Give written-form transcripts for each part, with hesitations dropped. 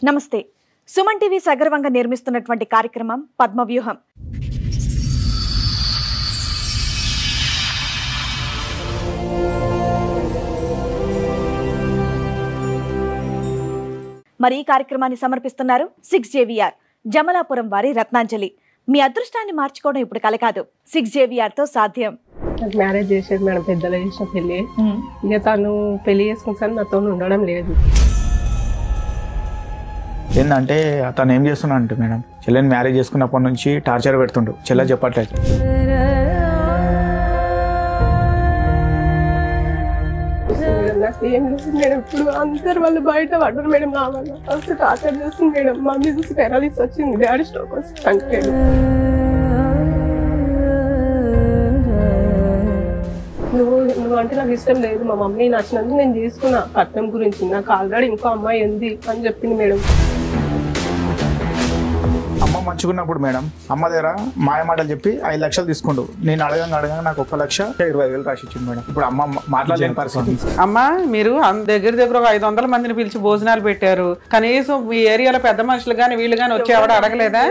నమస్తే. సుమన్ టీవీ సగర్వంగా నిర్మిస్తున్నటువంటి కార్యక్రమం పద్మవ్యూహం. మరి ఈ కార్యక్రమాన్ని సమర్పిస్తున్నారు 6JVR జమలాపురం వారి రత్నాంజలి. మీ అదృష్టాన్ని మార్చుకోవడం ఇప్పుడు కల కాదు, 6JVR తో సాధ్యం. మ్యారేజ్ చేసేది మేడం, పెద్దలు చేసిన పెళ్లి. ఇక తను పెళ్లి చేసుకుంటాను, నాతో ఉండడం లేదు. ఏంటంటే అతను ఏం చేస్తున్నా అంటే మేడం, చెల్లెని మ్యారేజ్ చేసుకున్నప్పటి నుంచి టార్చర్ పెడుతుండు. చెల్లె చెప్పట్లేదు. ఏం లేదు మేడం, ఇప్పుడు అందరు వాళ్ళు బయట పడ్డారు మేడం. నా వల్ల ఫస్ట్ టార్చర్ చేస్తుంది మేడం. మమ్మీ చూసి పెరాలిస్ వచ్చింది, డాడీ స్ట్రోక్ వచ్చి చనిపోయాడు. నువ్వు అంటే నాకు ఇష్టం లేదు, మా మమ్మీ నచ్చినందుకు నేను తీసుకున్నా. కట్నం గురించి నాకు ఆల్రెడీ ఇంకో అమ్మాయి ఉంది అని చెప్పింది మేడం. అమ్మ మంచుకున్నప్పుడు మేడం అమ్మ దగ్గర మాయ మాటలు చెప్పి 5 లక్షలు తీసుకుండు. నేను అడగంగా నాకు 1,20,000 రాసి ఇచ్చింది మేడం. ఇప్పుడు అమ్మ మాట్లాడలేని పరిస్థితి. అమ్మ మీరు దగ్గర ఒక 500 మందిని పిలిచి భోజనాలు పెట్టారు, కనీసం మీ ఏరియాలో పెద్ద మనుషులు గాని వీళ్ళు గాని వచ్చి ఎవడ అడగలేదా?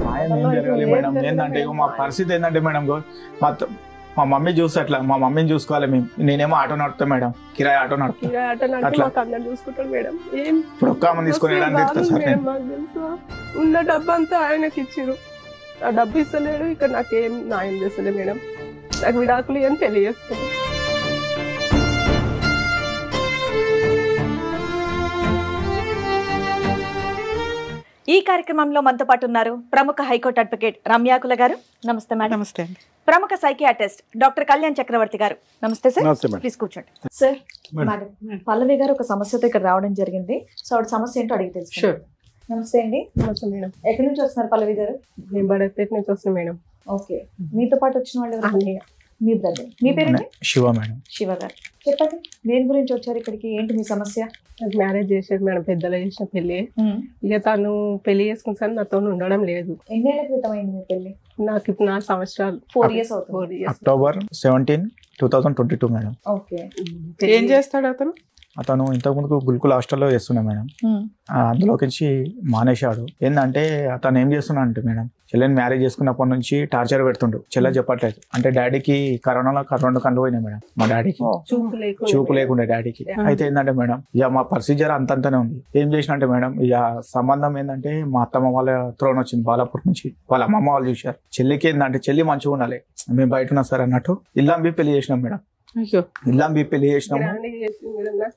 మాయం ఏం జరగాలి మేడం? ఏంటంటే మా పరిస్థితి ఏంటంటే మేడం, మా మమ్మీ చూసి అట్లా మా మమ్మీని చూసుకోవాలి మేము. నేనేమో ఆటో నడుపుతా మేడం, కిరాయి ఆటో నడుపుతా. చూసుకుంటాను మేడం. ఇప్పుడు ఒక్క అమ్మ తీసుకుని ఉన్న డబ్బు అంతా ఆయనకి ఇచ్చిరు. ఆ డబ్బు ఇస్తలేడు, ఇక్కడ నాకేం న్యాయం చేస్తలే మేడం. నాకు విడాకులు అని తెలియజేస్తుంది. ఈ కార్యక్రమంలో మనతో పాటు ఉన్నారు ప్రముఖ హైకోర్టు అడ్వకేట్ రమ్యాకుల గారు. నమస్తే మేడం. నమస్తే. ప్రముఖ సైకియాట్రిస్ట్ డాక్టర్ కళ్యాణ్ చక్రవర్తి గారు. నమస్తే సార్. ప్లీజ్ కూర్చోండి సార్. మేడం, పల్లవి గారు ఒక సమస్యతో ఇక్కడ రావడం జరిగింది. సో ఆవిడ సమస్య ఏంటో అడిగి తెలుసు. నమస్తే అండి. నమస్తే మేడం. ఎక్కడి నుంచి వస్తున్నారు పల్లవి గారు? నేను బడపేట నుంచి వస్తాను మేడం. ఓకే, మీతో పాటు వచ్చిన వాళ్ళు మీ బ్రదర్. మీ పేరు శివ మేడం. శివ గారు, చెప్పండి దేని గురించి వచ్చారు ఇక్కడికి, ఏంటి మీ సమస్య? నాకు మ్యారేజ్ చేసేది మేడం, పెద్దలు చేసిన పెళ్లి. ఇక తను పెళ్లి చేసుకుంటాను, నాతో ఉండడం లేదు. ఎన్నేళ్ల క్రితం అయింది మీ పెళ్లి? నాకు ఇప్పుడు 4 సంవత్సరాలు. 4 years అవుతుంది. October 17, 2022 madam. ఓకే. ఏం చేస్తాడు అతను? అతను ఇంతకుముందు గుల్కుల్ హాస్టల్లో చేస్తున్నా మేడం. అందులోకించి మానేశాడు. ఏంటంటే అతను ఏం చేస్తున్నా అంటే మేడం, చెల్లెని మ్యారేజ్ చేసుకున్నప్పటి నుంచి టార్చర్ పెడుతుండు. చెల్లె చెప్పట్లేదు. అంటే డాడీకి కరోనాలో 2 కళ్ళు పోయినాయి మేడం. మా డాడీకి చూపు లేకుండా డాడీకి. అయితే ఏంటంటే మేడం, ఇక మా ప్రొసీజర్ అంతంతనే ఉంది. ఏం చేసిన అంటే మేడం, ఇక సంబంధం ఏంటంటే మా అత్తమ్మ వాళ్ళ త్రోన్ వచ్చింది బాలాపూర్ నుంచి. వాళ్ళ అమ్మమ్మ వాళ్ళు చూశారు. చెల్లికి ఏంటంటే చెల్లి మంచిగా ఉండాలి, మేము బయట ఉన్నా సార్ అన్నట్టు ఇల్లంబి పెళ్లి చేసినాం మేడం. ఇల్లంబి పెళ్లి చేసినాము.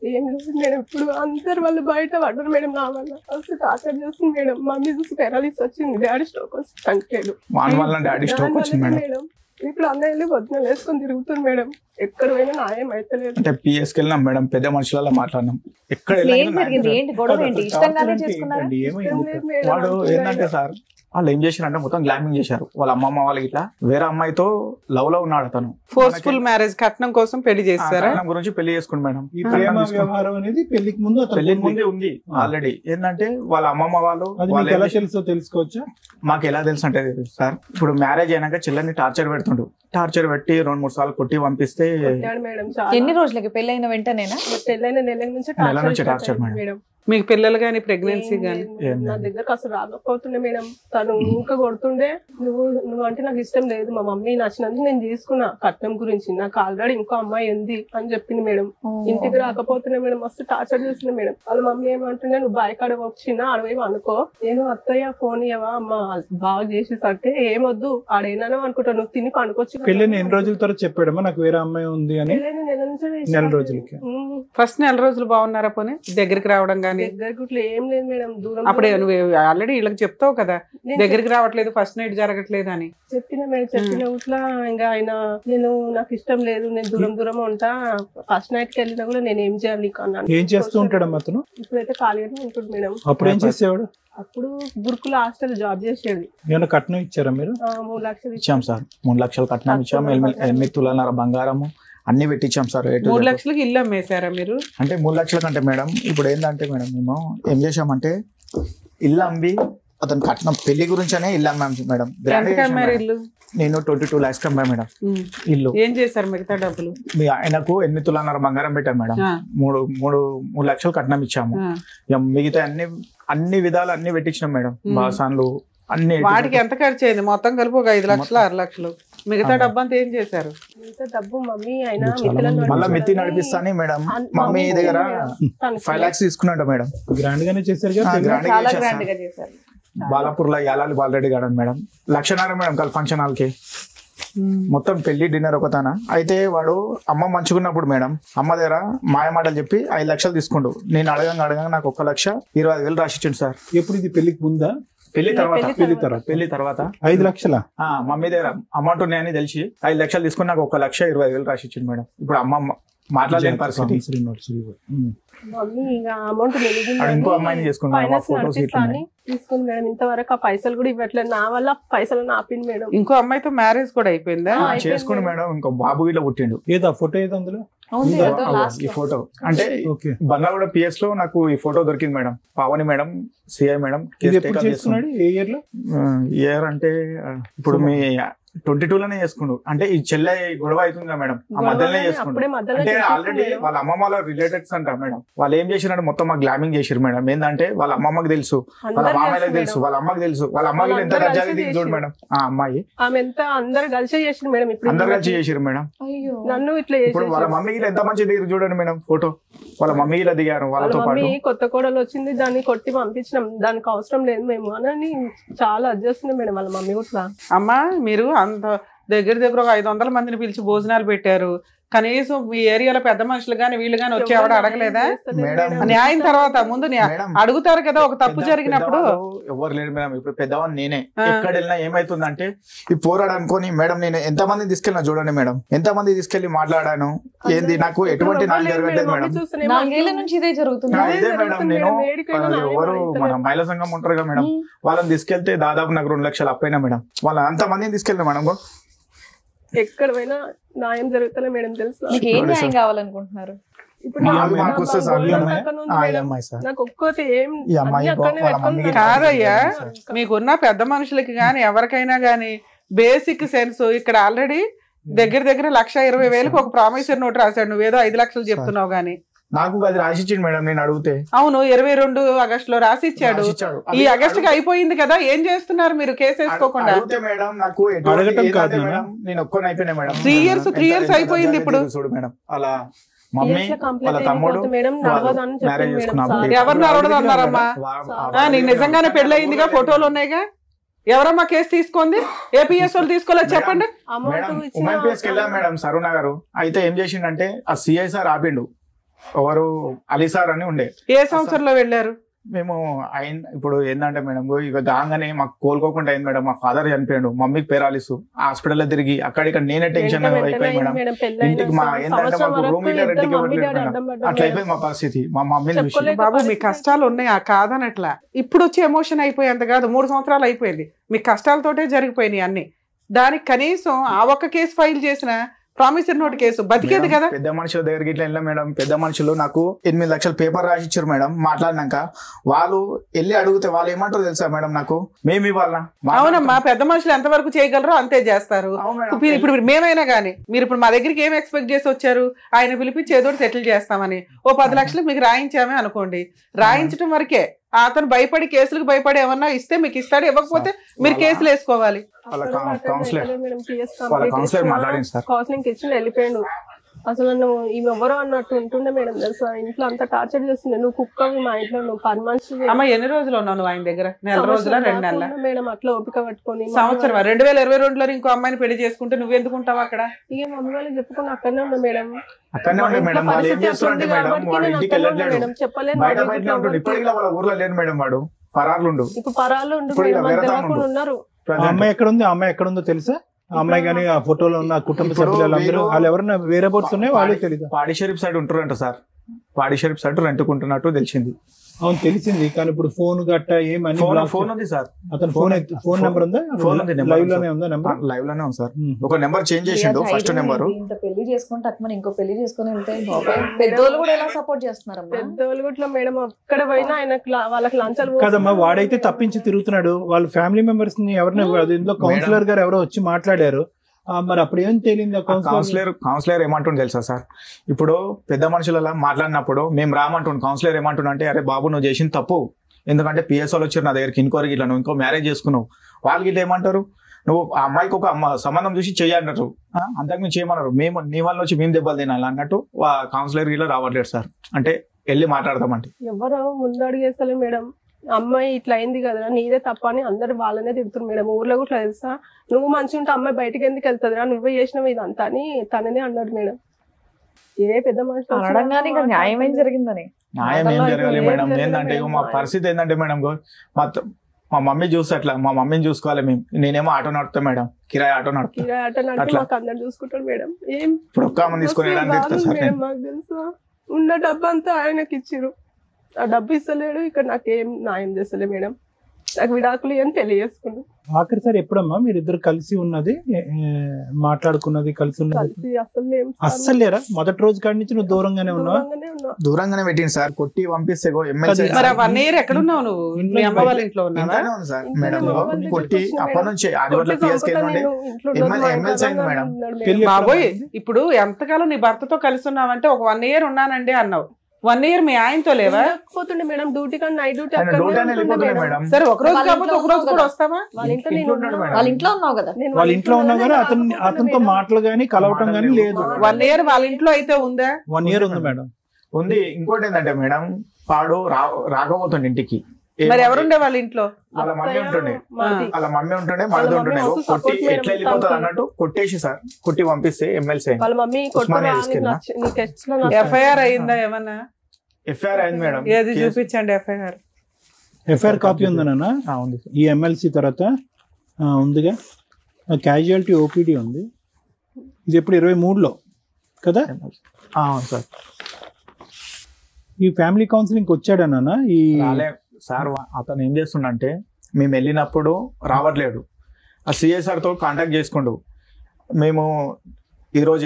ఏం లేదు మేడం, ఇప్పుడు అందరు వాళ్ళు బయట పడ్డారు మేడం. నా వల్ల ఫస్ట్ టార్చర్ చేస్తుంది మేడం. మమ్మీ చూసి పెరాలిస్ వచ్చింది, డాడీ స్ట్రోక్ వచ్చి చనిపోయాడు. వాని వల్ల డాడీ స్ట్రోక్ వచ్చింది మేడం. ఇప్పుడు అందరూ పొద్దున వేసుకొని తిరుగుతుంది మేడం. ఎక్కడ పోయినా న్యాయం అయితే లేదు. అంటే పిఎస్కి వెళ్ళినాం మేడం, పెద్ద మనుషులలో మాట్లాడినాం. ఎక్కడ వాడు ఏంటంటే సార్, వాళ్ళు ఏం చేశారంటే మొత్తం గ్లామింగ్ చేశారు. వాళ్ళ అమ్మమ్మ వాళ్ళకి ఇట్లా వేరే అమ్మాయితో లవ్ లో ఉన్నాడు అతను. ఫోర్స్ఫుల్ మ్యారేజ్, కట్నం కోసం పెళ్లి చేస్తారా? కట్నం గురించి పెళ్లి చేసుకుని మేడం. ఈ ప్రేమ వ్యవహారం అనేది పెళ్లికి ముందే ఉంది ఆల్రెడీ. ఏంటంటే వాళ్ళ అమ్మమ్మ వాళ్ళు ఎలా తెలుసో తెలుసుకోవచ్చా? మాకు ఎలా తెలుసు అంటే సార్, ఇప్పుడు మ్యారేజ్ అయినాక చెల్లెని టార్చర్ పెడుతుండు. టార్చర్ పెట్టి 2-3 సార్లు కొట్టి పంపిస్తే. ఎన్ని రోజులకి పెళ్ళైన వెంటనేనా? పెళ్ళైన నెల నుంచి టార్చర్ మేడం. మీకు పిల్లలు గానీ ప్రెగ్నెన్సీ గానీ? నా దగ్గరకు అసలు రాకపోతుండే మేడం. తను ఇంకా కొడుతుండే. నువ్వు అంటే నాకు ఇష్టం లేదు, మా మమ్మీ నచ్చినందుకు నేను తీసుకున్నా. కట్నం గురించి నాకు ఆల్రెడీ ఇంకో అమ్మాయి ఉంది అని చెప్పింది మేడం. ఇంటికి రాకపోతుండే మేడం, మస్తు టార్చర్ చేస్తుంది మేడం. వాళ్ళ మమ్మీ ఏమంటుండే, నువ్వు బాయ్ కాడ వచ్చినా అడవేమో అనుకో, నేను అత్తయ్య ఫోన్ ఇవ్వవా అమ్మ బాగా చేసేసరికి ఏమొద్దు ఆడేనా అనుకుంటా, నువ్వు తిని పండుకొచ్చి. పెళ్ళిని ఎన్ని రోజుల తర్వాత చెప్పాడమ్మా నాకు వేరే అమ్మాయి ఉంది అని? నెల రోజులకి. ఫస్ట్ నెల రోజులు బాగున్నారా? పోనీ దగ్గరికి రావడం గానీ? దగ్గర ఏం లేదు మేడం, దూరం. అప్పుడే నువ్వు ఆల్రెడీ వీళ్ళకి చెప్తావు కదా దగ్గరికి రావట్లేదు, ఫస్ట్ నైట్ జరగట్లేదు అని. చెప్పిన మేడం, చెప్పిన ఊట్లా ఇంకా ఆయన నాకు ఇష్టం లేదు, నేను దూరం ఉంటా, ఫస్ట్ నైట్ కి వెళ్ళినా కూడా నేను ఏం చేయాలి నీకు అన్నాను. ఏం చేస్తూ ఉంటాడు అతను? ఇప్పుడైతే ఖాళీగానే ఉంటుంది మేడం. అప్పుడు ఏం చేసేవాడు? అప్పుడు గురుకుల హాస్టల్ జాబ్ చేసేది. ఏమైనా కట్నం ఇచ్చారా మీరు? 3 లక్షలు ఇచ్చాం సార్. 3 లక్షలు కట్నం ఇచ్చాం. 8 తులాల బంగారము అన్ని పెట్టించాం సార్. 3 లక్షలకి ఇల్లు అమ్మేశారా మీరు? అంటే 3 లక్షల కంటే మేడం, ఇప్పుడు ఏంటంటే మేడం, మేము ఏం చేసామంటే ఇల్లు అమ్మి అతను కట్టిన పెళ్లి గురించనే ఇల్లు అమ్మాం మేడం. ఎంత అమ్మారు ఇల్లు? నేను 22 lakhs అమ్మా మేడం ఇల్లు. ఏం చేశారు మిగతా డబ్బులు? ఆయనకు 8 తులాన్నర బంగారం పెట్టాం మేడం. 3 లక్షలు కట్నం ఇచ్చాము. మిగతా అన్ని విధాలు అన్ని పెట్టించినాం మేడం. బాసాన్లు అన్ని. వాటికి ఎంత ఖర్చు అయింది? మొత్తం కలిపి ఒక 5 లక్షలు 6 లక్షలు. మిగతా డబ్బు అంతా ఏం చేశారు? డబ్బు మమ్మీ ఆయన మళ్ళీ మిత్తి నడిపిస్తాని మేడం. మమ్మీ దగ్గర 5 lakhs తీసుకున్నాడు మేడం. గ్రాండ్ గానే చేశారు కదా. చాలా గ్రాండ్ గా చేశారు. బాలాపూర్ లో యాలాలి బాలరెడ్డి గార్డెన్ మేడం. 1,00,000 మేడం కల్ ఫంక్షన్ హాల్ కి మొత్తం పెళ్లి డిన్నర్ ఒకతాన. అయితే వాడు అమ్మ మంచుకున్నప్పుడు మేడం అమ్మ దగ్గర మాయమాటలు చెప్పి 5 లక్షలు తీసుకుండు. నేను అడగంగా నాకు 1,25,000 రాసిచ్చిండు సార్. ఎప్పుడు ఇది పెళ్లికి ముందా? పెళ్లి తర్వాత 5 లక్షల మమ్మీ దగ్గర అమౌంట్ ఉన్నాయని తెలిసి 5 లక్షలు తీసుకుని నాకు 1,25,000 రాసిచ్చిండు మేడం. ఇప్పుడు అమ్మ మాట్లాడలేని పరిస్థితి. మమ్మీ ఇంకా అమౌంట్ ఇంకో అమ్మాయిని చేసుకున్నాను. తీసుకుంది మేడం. ఇంతవరకు ఆ పైసలు కూడా ఇవ్వట్లేదు. నా వల్ల పైసలు ఆపింది మేడం. ఇంకో అమ్మాయితో మ్యారేజ్ కూడా అయిపోయిందా? చేసుకుని మేడం. ఇంకో బాబు ఇట్లా పుట్టిండు. ఏదో ఫోటో ఏదో అందులో ఈ ఫోటో అంటే బంగాళగూడ PS లో నాకు ఈ ఫోటో దొరికింది madam. Pavani madam, CI madam. చేసుకున్నాడు ఏ ఇయర్ లో? ఇయర్ అంటే ఇప్పుడు మీ 22 లోనే చేసుకుండు. అంటే ఈ చెల్లె గొడవ అవుతుందా మేడం, ఆ మధ్యలోనే చేసుకుండు. అంటే ఆల్రెడీ వాళ్ళ అమ్మమ్మ వాళ్ళ రిలేటెడ్స్ అంట మేడం. వాళ్ళు ఏం చేసిరంటే మొత్తం మాకు గ్లామింగ్ చేసిరు మేడం. ఏంటంటే వాళ్ళ అమ్మమ్మకి తెలుసు, వాళ్ళ మామయ్యకి తెలుసు, వాళ్ళ అమ్మకి తెలుసు. వాళ్ళ అమ్మకి ఎంత రజాగా చూడు మేడం. ఆ అమ్మాయి ఆమె ఎంత అందరు కలిసి చేసింది మేడం. ఇప్పుడు అందరు కలిసి చేసిరు మేడం. నన్ను ఇట్లా ఇప్పుడు వాళ్ళ మమ్మీకి ఎంత మంచి దిగారు చూడండి మేడం. ఫోటో వాళ్ళ మమ్మీ ఇలా దిగారు. వాళ్ళతో పాటు కొత్త కోడలు వచ్చింది, దాన్ని కొట్టి పంపించినాం. దానికి అవసరం లేదు మేము అని చాలా అడ్జస్ట్ మేడం వాళ్ళ మమ్మీ కూడా. అమ్మా మీరు అంత దగ్గర ఒక 500 మందిని పిలిచి భోజనాలు పెట్టారు. కనీసం మీ ఏరియాలో పెద్ద మనుషులు గాని వీళ్ళు గాని వచ్చి ఎవడ అడగలేదా? న్యాయం తర్వాత ముందు అడుగుతారు కదా. ఒక తప్పు జరిగినప్పుడు ఎవరు లేరు మేడం. ఇప్పుడు పెద్దవాళ్ళు నేనే. ఎక్కడ వెళ్ళినా ఏమైతుందంటే ఈ పోరాడు అనుకోని మేడం నేను ఎంత మంది తీసుకెళ్ళినా చూడండి మేడం. ఎంత మంది తీసుకెళ్లి మాట్లాడాను. ఏంది నాకు ఎటువంటి న్యాయం జరగలేదు మేడం. 4 ఏళ్ల నుంచి ఇదే జరుగుతుంది. ఇదే మేడం. నేను ఎవరు మన మహిళా సంఘం ఉంటారు కదా మేడం, వాళ్ళని తీసుకెళ్తే దాదాపు నాకు 2 లక్షలు అప్పైనా మేడం. వాళ్ళ అంత మందిని తీసుకెళ్ళిన మేడం. ఎక్కడ పోయినా న్యాయం జరుగుతలే మేడం. తెలుసు మీకు ఏం న్యాయం కావాలనుకుంటున్నారు? ఇప్పుడు నాకు ఒక్కటి ఏం కాదయ్యా. మీకున్న పెద్ద మనుషులకి గాని ఎవరికైనా గాని బేసిక్ సెన్స్ ఇక్కడ ఆల్రెడీ దగ్గర 1,20,000 ఒక ప్రామిసరీ నోట్ రాశాడు. నువ్వేదో 5 లక్షలు చెప్తున్నావు గానీ నాకు అది రాసిచ్చిండు మేడం. నేను అడిగితే అవును 22 ఆగస్టులో రాసిచ్చాడు. ఈ ఆగస్టుకి అయిపోయింది కదా. ఏం చేస్తున్నారు మీరు కేసు వేసుకోకుండా? మేడం నాకు నేను ఒక్కని అయిపోయినా మేడం. 3 years అయిపోయింది. ఇప్పుడు చూడు మేడం అలా మమ్మీ వాళ్ళ తమ్ముడు మ్యారేజ్ చేసుకున్నారు. ఎవరు నడవదు అన్నారమ్మా? నీకు నిజంగానే పెళ్లి అయిందిగా, ఫోటోలు ఉన్నాయిగా. ఎవరమ్మా కేసు తీసుకుంది? ఏపీఎస్ వాళ్ళు తీసుకోలేదు చెప్పండి. ఉమెన్ PS కి వెళ్ళాం మేడం సరుణ గారు. అయితే ఏం చేసిండంటే ఆ సిఐ సార్ ఆపిండు. ఎవరు అలీ సార్ అని ఉండే. ఏ సంవత్సరంలో వెళ్ళారు? మేము ఇప్పుడు ఏంటంటే మేడం ఇక గాంగానే మాకు కోలుకోకుండా అయింది మేడం. మా ఫాదర్ చనిపోయాడు, మమ్మీకి పేరాలిసు హాస్పిటల్ తిరిగి అక్కడ నేనే టెన్షన్ అయిపోయి మేడం. ఇంటికి మా ఏంటంటే మాకు రూమ్ రెంట్కి ఇవ్వట్లేదు మేడం. అట్లా అయిపోయింది మా పరిస్థితి. మా మమ్మీని బాబు మీ కష్టాలు ఉన్నాయి కాదనట్లా. ఇప్పుడు వచ్చి ఎమోషన్ అయిపోయేంత కాదు. 3 సంవత్సరాలు అయిపోయింది. మీ కష్టాలతోటే జరిగిపోయినాయి అన్ని. దానికి కనీసం ఆ ఒక్క కేసు ఫైల్ చేసిన ప్రామిసరీ నోట్ కేసు బతికేది కదా. పెద్ద మనుషుల దగ్గరికి ఇట్లా వెళ్ళాం మేడం. పెద్ద మనుషులు నాకు 8 లక్షలు పేపర్ రాసిచ్చారు మేడం. మాట్లాడినాక వాళ్ళు వెళ్ళి అడిగితే వాళ్ళు ఏమంటారు తెలుసా మేడం, నాకు మేము ఇవ్వాలా? అవునమ్మా, పెద్ద మనుషులు ఎంత వరకు చేయగలరో అంతే చేస్తారు. ఇప్పుడు మేమైనా కానీ మీరు ఇప్పుడు మా దగ్గరికి ఏం ఎక్స్పెక్ట్ చేసి వచ్చారు? ఆయన పిలిపించి ఏదో సెటిల్ చేస్తామని. ఓ 10 లక్షలు మీకు రాయించామే అనుకోండి. రాయించడం వరకే. అతను భయపడి కేసులకు భయపడి ఏమన్నా ఇస్తే మీకు ఇస్తాడు, ఇవ్వకపోతే మీరు కేసులు వేసుకోవాలి. కౌన్సిలింగ్ ఇచ్చి వెళ్ళిపోయాడు. అసలు నన్ను ఇవి ఎవరో అన్నట్టు ఉంటుండే మేడం. తెలుసా ఇంట్లో అంతా టార్చర్ చేస్తుంది. నువ్వు కుక్కవి మా ఇంట్లో, నువ్వు పని మనిషి. అమ్మ ఎన్ని రోజులు ఉన్నావు నువ్వు ఆయన దగ్గర? 1 రోజుల 2 నెలల మేడం. అట్లా ఓపిక పట్టుకొని సంవత్సరం 2022లో ఇంకో అమ్మాయిని పెళ్లి చేసుకుంటే నువ్వు ఎందుకు ఉంటావు అక్కడ? ఇక మమ్మీ వాళ్ళు చెప్పుకుని అక్కడనే ఉన్నా మేడం. అక్కడనే ఉండే మేడం. వాళ్ళు ఏం చేస్తారంటే మేడం వాడు ఇంటికి వెళ్ళట్లేదు, బయట బయటనే ఉంటుంది. ఇప్పటికీ వాళ్ళ ఊర్లో లేడు మేడం. వాడు పరార్లు ఇప్పుడు పరార్లు ఉన్నారు. అమ్మాయి ఎక్కడ ఉంది? అమ్మాయి ఎక్కడ ఉందో తెలుసా? అమ్మాయి కానీ ఆ ఫోటోలో ఉన్న కుటుంబ సభ్యులందరూ వాళ్ళు ఎవరైనా వేరే బోట్స్ ఉన్నాయి వాళ్ళకి తెలియదు. పాడి షరీఫ్ సైడ్ ఉంటారంట సార్. పాడి షరీఫ్ సైడ్ రెంట్కుంటున్నట్టు తెలిసింది. అవును తెలిసింది, కానీ ఇప్పుడు ఫోన్ గట్ట ఏమని ఫోన్ ఉంది సార్, అతను ఫోన్ నెంబర్ ఉందా? ఫోన్ ఉంది, లైవ్ లోనే ఉందా నెంబర్? లైవ్ లోనే ఉంది సార్. ఒక నెంబర్ చేంజ్ చేసిండు, ఫస్ట్ నెంబర్. ఇంత పెళ్లి చేసుకుంటే అట్లా ఇంకో పెళ్లి చేసుకుని వెళ్తే పెద్దోళ్ళు కూడా ఎలా సపోర్ట్ చేస్తున్నారమ్మా? పెద్దోళ్ళు కూడా మేడం అక్కడ పోయినా ఆయన వాళ్ళకి లంచాలు కదమ్మా, వాడైతే తప్పించి తిరుగుతున్నాడు. వాళ్ళ ఫ్యామిలీ మెంబర్స్ ని ఎవరిని ఇందులో కౌన్సిలర్ గారు ఎవరో వచ్చి మాట్లాడారు, మరి అప్పుడు ఏం తెలియదు? కౌన్సిలర్ ఏమంటుండే తెలుసా సార్, ఇప్పుడు పెద్ద మనుషులలో మాట్లాడినప్పుడు మేము రామంటుండే, కౌన్సిలర్ ఏమంటుండే అంటే, అరే బాబు నువ్వు చేసింది తప్పు, ఎందుకంటే పిఎస్ఓలు వచ్చారు నా దగ్గరికి ఇంకోరికి, ఇట్లా నువ్వు ఇంకో మ్యారేజ్ చేసుకున్నావు, వాళ్ళకి ఇట్లా ఏమంటారు, నువ్వు ఆ అమ్మాయికి ఒక సంబంధం చూసి చెయ్యన్నారు, అంతకు మేము చేయమన్నారు, మేము నీ వల్ల వచ్చి మేము దెబ్బలు తినాలి అన్నట్టు కౌన్సిలర్ ఇలా రావట్లేదు సార్. అంటే వెళ్ళి మాట్లాడతామంటే ఎవరు ముందడుగేస్తలే మేడం, అమ్మాయి ఇట్లా అయింది కదా నీదే తప్ప అని అందరు వాళ్ళనే తిడుతున్నారు మేడం. ఊర్లో కూడా తెలుసా, నువ్వు మంచిగా ఉంటే అమ్మాయి బయటకు ఎందుకు వెళ్తుందిరా, నువ్వే చేసినావు ఇదంతా అని తననే అన్నాడు మేడం. ఏ పెద్ద మనిషి అనడంగానే ఇంకా న్యాయం ఏం జరిగిందని? న్యాయం ఏం జరగాలి మేడం, ఏంటంటే మా పరిస్థితి ఏంటంటే మేడం, మా మమ్మీ చూస్తే అట్లా, మా మమ్మీని చూసుకోవాలి మేము, నేనేమో ఆటో నడుపుతా మేడం, కిరాయి ఆటో నడుపుతా, కిరాయి ఆటో నడిపి మాకు అందరు చూసుకుంటాడు మేడం. ఏం ఇప్పుడు ఒక్క అమ్మని తీసుకుని మేడం మాకు తెలుసా, ఉన్న డబ్బు అంతా ఆయనకి ఇచ్చిరు, ఆ డబ్బు ఇస్తలేడు, ఇక్కడ నాకేం న్యాయం చేస్తలే మేడం, నాకు విడాకులు అని పెళ్లి చేసుకున్నాను. ఆఖరిసారి ఎప్పుడమ్మా మీరు ఇద్దరు కలిసి ఉన్నది, మాట్లాడుకున్నది, కలిసి ఉన్నది? అస్సలు లేరా? మొదటి రోజు కాడి నుంచి నువ్వు దూరంగానే ఉన్నావా? దూరంగానే పెట్టింది సార్, కొట్టి పంపిస్తే ఎమ్మెల్సీ. మరి 1 year ఎక్కడున్నావు నువ్వు? మీ అమ్మ వాళ్ళ ఇంట్లో ఉన్నావా? సార్ మేడం కొట్టి అప్పటి నుంచి ఆదివారం పిఎస్కే ఎమ్మెల్సీ అయింది మేడం. బాబోయ్, ఇప్పుడు ఎంతకాలం నీ భర్తతో కలిసి ఉన్నావంటే ఒక 1 year ఉన్నానండి అన్నావు, 1 year మీ ఆయనతో లేవా? పోతుండే మేడం డ్యూటీ కానీ నైట్ డ్యూటీ సరే, ఒక రోజు కాకపోతే ఒక రోజు కూడా వస్తావా? వాళ్ళ ఇంట్లో ఉన్నావు కదా? వాళ్ళ ఇంట్లో ఉన్నావు కానీ అతనితో మాటలు గానీ కలవటం గానీ లేదు. 1 year వాళ్ళ ఇంట్లో అయితే ఉందా? 1 year ఉంది మేడం. ఉంది. ఇంకోటి ఏంటంటే మేడం, పాడు రాకపోతుండే ఇంటికి. మరి ఎవరుండే వాళ్ళ ఇంట్లో? వాళ్ళ మమ్మీ ఉంటుండే, మరిది ఉంటుండే. కొట్టి ఎట్లా వెళ్ళిపోతుంది అన్నట్టు కొట్టేసి సార్, కొట్టి పంపిస్తే ఎమ్మెల్సీ ఎఫ్ఐఆర్ అయిందా ఏమన్నా? ఎఫ్ఐఆర్ అయింది మేడం. ఏది చూపించండి ఎఫ్ఐఆర్ కాపీ ఉందన్నా? ఉంది. ఈ ఎమ్మెల్సీ తర్వాత ఉందిగా, క్యాజువాలిటీ ఓపీడీ ఉంది. ఇది ఎప్పుడు 23లో కదా సార్? ఈ ఫ్యామిలీ కౌన్సిలింగ్ వచ్చాడన్నా? ఈ సార్ అతను ఏం చేస్తుండంటే, మేము వెళ్ళినప్పుడు రావట్లేడు, ఆ సిఎస్ఆర్తో కాంటాక్ట్ చేసుకుండు. మేము ఈరోజు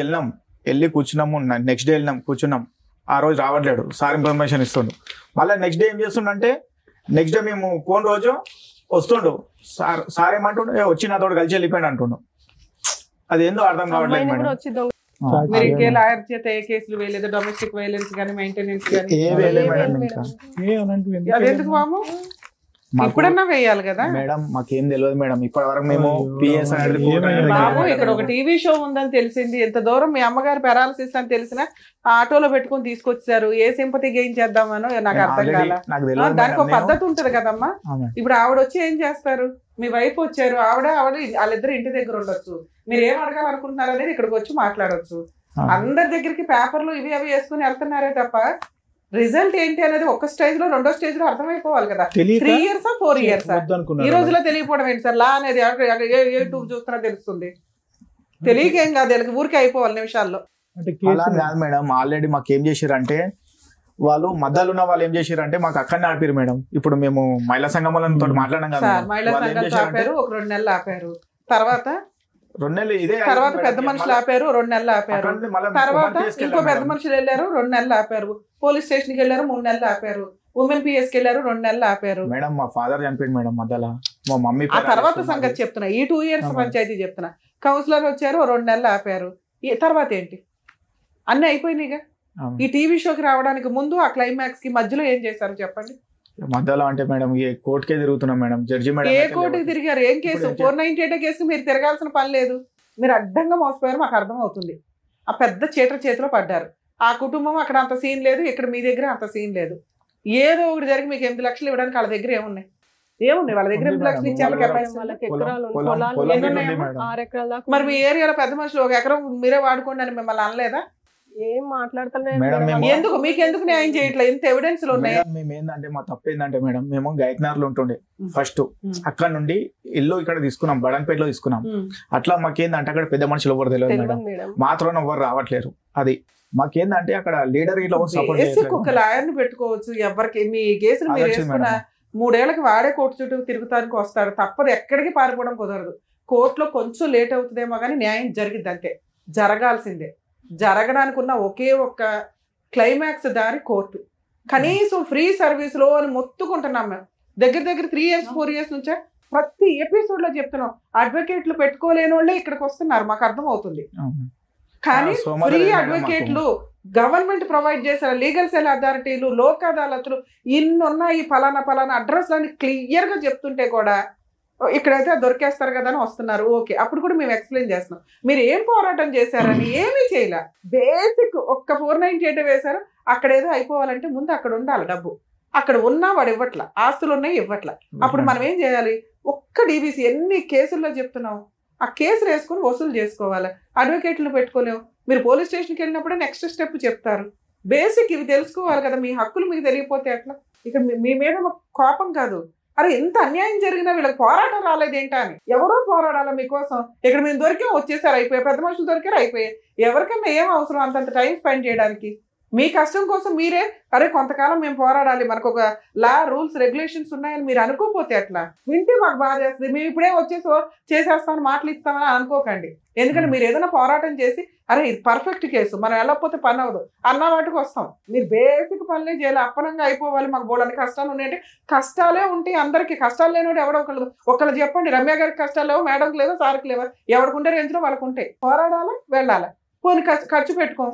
వెళ్ళి కూర్చున్నాము, నెక్స్ట్ డే కూర్చున్నాం, ఆ రోజు రావట్లేడు, సార్ ఇన్ఫర్మేషన్ ఇస్తుండు. మళ్ళీ నెక్స్ట్ డే ఏం చేస్తుండంటే, నెక్స్ట్ డే మేము పోయిన రోజు వస్తుండు, సార్ ఏమంటుండు, వచ్చి నాతో కలిసి వెళ్ళిపోయాడు అంటుండు. అది ఏందో అర్థం కావట్లేదు మేడం. మీరు ఇంకే లాయర్ చేత ఏ కేసులు వేయలేదు, డొమెస్టిక్ వైలెన్స్ కానీ మెయింటెనెన్స్ కానీ? అదెందుకు బాబు, ఇప్పుడన్నా వేయాలి కదా మేడం? మాకేం తెలియదు మేడం, ఇప్పటి వరకు మేము పిఎస్ బాబు ఇక్కడ ఒక టీవీ షో ఉందని తెలిసింది, ఎంత దూరం మీ అమ్మగారు పెరాలసిస్ అని తెలిసిన ఆటోలో పెట్టుకుని తీసుకొచ్చారు, ఏ సింపతి గెయిన్ చేద్దామనో నాకు అర్థం కాల. దానికి ఒక పద్ధతి ఉంటది కదమ్మా. ఇప్పుడు ఆవిడ వచ్చి ఏం చేస్తారు, మీ వైఫ్ వచ్చారు, ఆవిడ వాళ్ళిద్దరు ఇంటి దగ్గర ఉండొచ్చు, మీరు ఏం అడగాలనుకుంటున్నారు అనేది ఇక్కడికి వచ్చి మాట్లాడొచ్చు. అందరి దగ్గరికి పేపర్లు ఇవి అవి వేసుకుని వెళ్తున్నారే తప్ప రిజల్ట్ ఏంటి అనేది ఒక స్టేజ్ లో, రెండో స్టేజ్ లో అర్థమైపోవాలి కదా. 3 years 4 years ఈ రోజులో తెలియకపోవడం ఏంటి సార్? లా అనేది యూట్యూబ్ చూస్తున్నా తెలుస్తుంది, తెలియకేం కాదు, వీళ్ళకి ఊరికే అయిపోవాలి నిమిషాల్లో. కాదు మేడం, ఆల్రెడీ మాకు ఏం చేశారంటే, వాళ్ళు మధ్యలో ఉన్న వాళ్ళు ఏం చేశారంటే మాకు అక్కడనే ఆపారు మేడం. ఇప్పుడు మేము మహిళా సంఘంతో మాట్లాడాం కదా, మహిళా సంఘాలు ఆపారు, ఒక 2 నెలలు ఆపారు, తర్వాత 2 నెలలు ఇదే, తర్వాత పెద్ద మనుషులు ఆపారు, 2 నెలలు ఆపారు, తర్వాత ఇంకో పెద్ద మనుషులు వెళ్ళారు, 2 నెలలు ఆపారు, పోలీస్ స్టేషన్ కి వెళ్ళారు, 3 నెలలు ఆపారు, ఉమెన్ పిఎస్ కి వెళ్ళారు, 2 నెలలు ఆపారు. మేడం మా ఫాదర్ చనిపోయింది మేడం మధ్యలో, మా మమ్మీ. ఆ తర్వాత సంగతి చెప్తున్నా, ఈ 2 years పంచాయతీ చెప్తున్నా. కౌన్సిలర్ వచ్చారు, 2 నెలలు ఆపారు, తర్వాత ఏంటి? అన్ని అయిపోయినాయిగా. ఈ టీవీ షోకి రావడానికి ముందు ఆ క్లైమాక్స్ కి మధ్యలో ఏం చేశారు చెప్పండి? మధ్యలో అంటే మేడం ఈ కోర్టుకే తిరుగుతున్నాం మేడం, జడ్జి మేడం. ఏ కోర్టుకి తిరిగారు? ఏం కేసు? 498 కేసు మీరు తిరగాల్సిన పని లేదు, మీరు అడ్డంగా మోసపోయారు, మాకు అర్థం అవుతుంది. ఆ పెద్ద చేతిలో పడ్డారు. ఆ కుటుంబం అక్కడ అంత సీన్ లేదు, ఇక్కడ మీ దగ్గర అంత సీన్ లేదు. ఏదో ఒకటి జరిగి మీకు 8 లక్షలు ఇవ్వడానికి వాళ్ళ దగ్గర ఏమున్నాయి? వాళ్ళ దగ్గర 8 లక్షలు ఇచ్చే మరి మీ ఏరియాలో పెద్ద మనుషులు 1 ఎకరం మీరే వాడుకోండి అని మిమ్మల్ని అనలేదా? ఏం మాట్లాడుతున్నాయి? మీకెందుకు న్యాయం చేయట్లేదు? ఇంత ఎవిడెన్స్ ఉన్నాయి. మేము ఏంటంటే, మా తప్పు ఏంటంటే మేడం, మేము గైక్నార్లో ఉంటుండే ఫస్ట్, అక్కడ నుండి ఇల్లు ఇక్కడ తీసుకున్నాం, బడంపేటలో తీసుకున్నాం. అట్లా మాకేందంటే అక్కడ పెద్ద మనుషులు ఎవరు తెలియదు మేడం, మాత్రం ఎవరు రావట్లేరు. అది మాకేందంటే అక్కడ లీడర్ ఇట్లా సపోర్ట్ బేసిక్ ఒక లాయర్ని పెట్టుకోవచ్చు. ఎవరికి మీ కేసులు మీరు వేసుకున్న 3 ఏళ్ళకి వాడే కోర్టు చుట్టూ తిరుగుతానికి వస్తాడు, తప్పదు, ఎక్కడికి పారిపోవడం కుదరదు. కోర్టులో కొంచెం లేట్ అవుతుందేమో కానీ న్యాయం జరిగిద్ది, అంతే, జరగాల్సిందే. జరగడానికి ఉన్న ఒకే ఒక్క క్లైమాక్స్ దారి కోర్టు. కనీసం ఫ్రీ సర్వీస్లో అని మొత్తుకుంటున్నాం మేము. దగ్గర 3 years 4 years నుంచే ప్రతి ఎపిసోడ్ లో చెప్తున్నాం, అడ్వకేట్లు పెట్టుకోలేని వాళ్ళే ఇక్కడికి వస్తున్నారు, మాకు అర్థం అవుతుంది. కానీ ఫ్రీ అడ్వకేట్లు గవర్నమెంట్ ప్రొవైడ్ చేసిన లీగల్ సెల్ అథారిటీలు, లోక్ అదాలతులు ఇన్నున్నాయి, ఫలానా అడ్రస్ అని క్లియర్ గా చెప్తుంటే కూడా ఇక్కడైతే దొరికేస్తారు కదా అని వస్తున్నారు. ఓకే, అప్పుడు కూడా మేము ఎక్స్ప్లెయిన్ చేస్తున్నాం, మీరు ఏం పోరాటం చేశారని. ఏమీ చేయలే, బేసిక్ ఒక్క 498 వేశారు. అక్కడ ఏదో అయిపోవాలంటే ముందు అక్కడ ఉండాలి డబ్బు, అక్కడ ఉన్నా వాడు ఇవ్వట్ల, ఆస్తులు ఉన్నాయి ఇవ్వట్ల. అప్పుడు మనం ఏం చేయాలి? ఒక్క డీబీసీ ఎన్ని కేసుల్లో చెప్తున్నాం, ఆ కేసులు వేసుకొని వసూలు చేసుకోవాలి. అడ్వకేట్లు పెట్టుకోలేము. మీరు పోలీస్ స్టేషన్కి వెళ్ళినప్పుడే నెక్స్ట్ స్టెప్ చెప్తారు. బేసిక్ ఇవి తెలుసుకోవాలి కదా, మీ హక్కులు మీకు తెలియకపోతే ఎట్లా? ఇక్కడ మీ మీద కోపం కాదు, అరే ఎంత అన్యాయం జరిగినా వీళ్ళకి పోరాటం రాలేదేంటా అని. ఎవరో పోరాడాలా మీకోసం, ఇక్కడ మేము దొరికాం వచ్చేసారు అయిపోయాయి, పెద్ద మనుషులు దొరికారు అయిపోయాయి. ఎవరికన్నా ఏం అవసరం అంతంత టైం స్పెండ్ చేయడానికి? మీ కష్టం కోసం మీరే అరే కొంతకాలం మేము పోరాడాలి, మనకు ఒక లా రూల్స్ రెగ్యులేషన్స్ ఉన్నాయని మీరు అనుకోకపోతే ఎట్లా? వింటే మాకు బాధ చేస్తుంది. మేము ఇప్పుడే చేసేస్తామని మాటలు ఇస్తామని అనుకోకండి. ఎందుకంటే మీరు ఏదైనా పోరాటం చేసి అరే ఇది పర్ఫెక్ట్ కేసు, మనం వెళ్ళకపోతే పని అవ్వదు అన్న వాటికి వస్తాం. మీరు బేసిక్ పనులే చేయాలి, అప్పనంగా అయిపోవాలి. మాకు బోళ్ళని కష్టాలు ఉన్నాయంటే కష్టాలే ఉంటాయి అందరికీ. కష్టాలు లేనివాడు ఎవడో ఒకళ్ళు చెప్పండి, రమ్య గారికి కష్టాలు లేవు, మేడంకి లేవో, సార్కి లేవో, ఎవరికి ఉంటే రేంజ్లో వాళ్ళకు ఉంటాయి. పోరాడాలి, వెళ్ళాలి, పోనీ ఖర్చు పెట్టుకోం.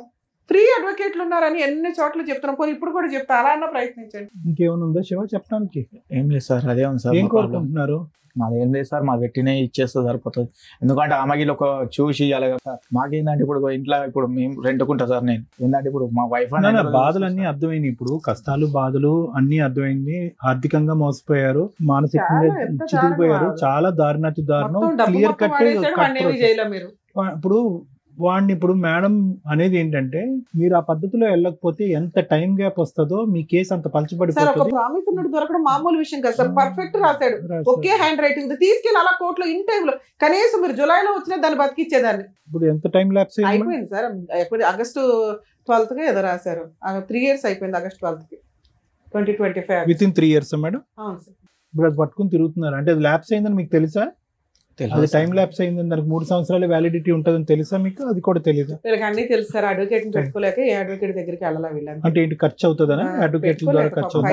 ఫ్రీ అడ్వకేట్లు ఉన్నారని ఎన్ని చోట్ల చెప్తున్నాం, పోనీ ఇప్పుడు కూడా చెప్తా, అలా అన్నా ప్రయత్నించండి. ఇంకేమైనా ఉందా శివ చెప్పడానికి? ఏం లేదు సార్, అదే ఉంది సార్. ఏం కోరుకుంటున్నారు? మాది ఏం లేదు సార్, మా పెట్టినే ఇచ్చేస్తే సరిపోతుంది. ఎందుకంటే ఆమెకి ఒక చూసి ఇవ్వాలి కదా సార్. మాకేందంటే ఇప్పుడు ఇంట్లో ఇప్పుడు మేము రెంట్కుంటా సార్. నేను ఏంటంటే ఇప్పుడు మా వైఫ్ బాధలు అన్ని అర్థమైంది, ఇప్పుడు కష్టాలు బాధలు అన్ని అర్థమైంది. ఆర్థికంగా మోసపోయారు, మానసికంగా చితికిపోయారు, చాలా దారుణాతి దారుణం. Clear cut. ఇప్పుడు వాడిని ఇప్పుడు మేడం అనేది ఏంటంటే, మీరు ఆ పద్ధతిలో వెళ్ళకపోతే ఎంత టైం గ్యాప్ వస్తుందో మీ కేసు అంత పలచబడిపోతుంది. ప్రామిస్ ఉన్నట్టు దొరకడం మామూలు విషయం కదా సార్. పర్ఫెక్ట్ రాశాడు, ఒకే హ్యాండ్ రైటింగ్, తీసుకెళ్ళి అలా కోర్టులో ఇన్ టైమ్ లో కనీసం మీరు జులైలో వచ్చినా దాన్ని బతికిచ్చేదాన్ని. ఇప్పుడు ఎంత టైం ల్యాప్స్ అయిపోయింది సార్? ఎప్పుడు August 12th ఏదో రాశారు. 3 years అయిపోయింది August 12th 2025. With in 3 years madam. అవును సార్. ఇప్పుడు అది పట్టుకుని తిరుగుతున్నారు అంటే అది ల్యాప్స్ అయిందని మీకు తెలుసా? అది టైం ల్యాప్స్ అయిందని, దానికి 3 సంవత్సరాల వ్యాలిడిటీ ఉంటుందని తెలుసా మీకు? అది కూడా తెలియదు. వీళ్ళకి అన్ని తెలుసు సార్. అడ్వకేట్ పెట్టుకోలేక ఏ అడ్వకేట్ దగ్గరికి వెళ్ళాలా వీళ్ళని. అంటే ఏంటి ఖర్చు అవుతుందని? అడ్వకేట్ ద్వారా ఖర్చు అవుతుంది.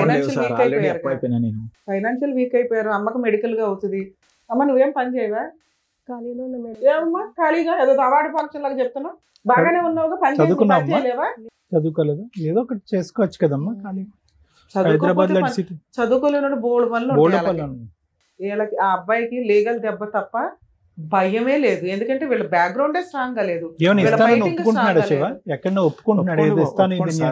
ఫైనాన్షియల్ వీక్ అయిపోయారు. అమ్మకి మెడికల్ గా అవుతుంది. అమ్మ నువ్వేం పని చేయవా? ఖాళీలో ఏమమ్మా ఖాళీగా ఏదో అవార్డు ఫంక్షన్ లాగా చెప్తున్నావు, బాగానే ఉన్నావుగా, పని చేయలేవా? చదువుకోలేదా? ఏదో ఒకటి చేసుకోవచ్చు కదమ్మా. ఖాళీ హైదరాబాద్ లో చదువుకోలేని బోల్డ్ పనులు. వీళ్ళకి ఆ అబ్బాయికి లీగల్ దెబ్బ తప్ప భయమే లేదు, ఎందుకంటే వీళ్ళ బ్యాక్గ్రౌండే స్ట్రాంగ్ గా లేదు. ఎక్కడో ఒప్పుకుంటున్నాడు,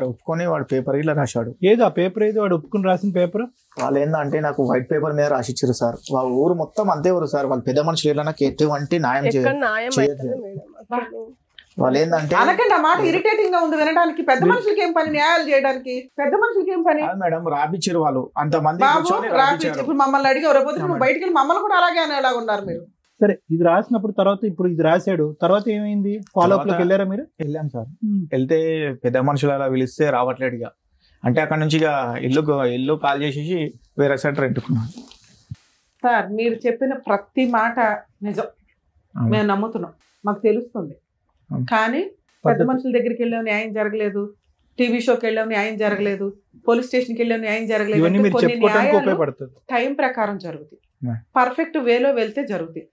ఒప్పుకొని వాడు పేపర్ ఇలా రాశాడు. ఏదో ఆ పేపర్ ఏదో వాడు ఒప్పుకుని రాసిన పేపర్. వాళ్ళు ఏంటంటే నాకు వైట్ పేపర్ మీద రాసిచ్చారు సార్. వాళ్ళ ఊరు మొత్తం అంతే ఊరు సార్. వాళ్ళు పెద్ద మనుషులు నాకు ఎటువంటి న్యాయం చేయలేదు. వాళ్ళు ఏంటంటే అనకండి ఆ మాట ఇరిటేటింగ్ గా ఉంది వినడానికి. పెద్ద మనుషులకి ఏం పని న్యాయాలు చేయడానికి? పెద్ద మనుషులకి ఏం పని మేడం? రాపిచ్చారు వాళ్ళు అంతమంది. ఇప్పుడు మమ్మల్ని అడిగి రేపు నువ్వు బయటికి వెళ్ళి మమ్మల్ని కూడా అలాగే అనేలా ఉన్నారు మీరు. సరే, ఇది రాసినప్పుడు తర్వాత ఇప్పుడు ఇది రాశాడు, తర్వాత ఏమైంది? ఫాలో అప్ లోకి వెళ్ళారా మీరు? వెళ్ళాం సార్. వెళ్తే పెద్ద మనుషులు అలా పిలిస్తే రావట్లేడు ఇక. అంటే అక్కడ నుంచి ఇక ఇల్లు కాల్ చేసేసి వేరే సైడ్ రెంటుకున్నాను. సార్ మీరు చెప్పిన ప్రతి మాట నిజం, మేము నమ్ముతున్నాం, మాకు తెలుస్తుంది. కానీ పెద్ద మనుషుల దగ్గరికి వెళ్ళాం న్యాయం జరగలేదు, టీవీ షోకి వెళ్ళాం న్యాయం జరగలేదు, పోలీస్ స్టేషన్కి వెళ్ళాం న్యాయం జరగలేదు. టైం ప్రకారం జరుగుతాయి, పర్ఫెక్ట్ వేలో వెళ్తే జరుగుతాయి.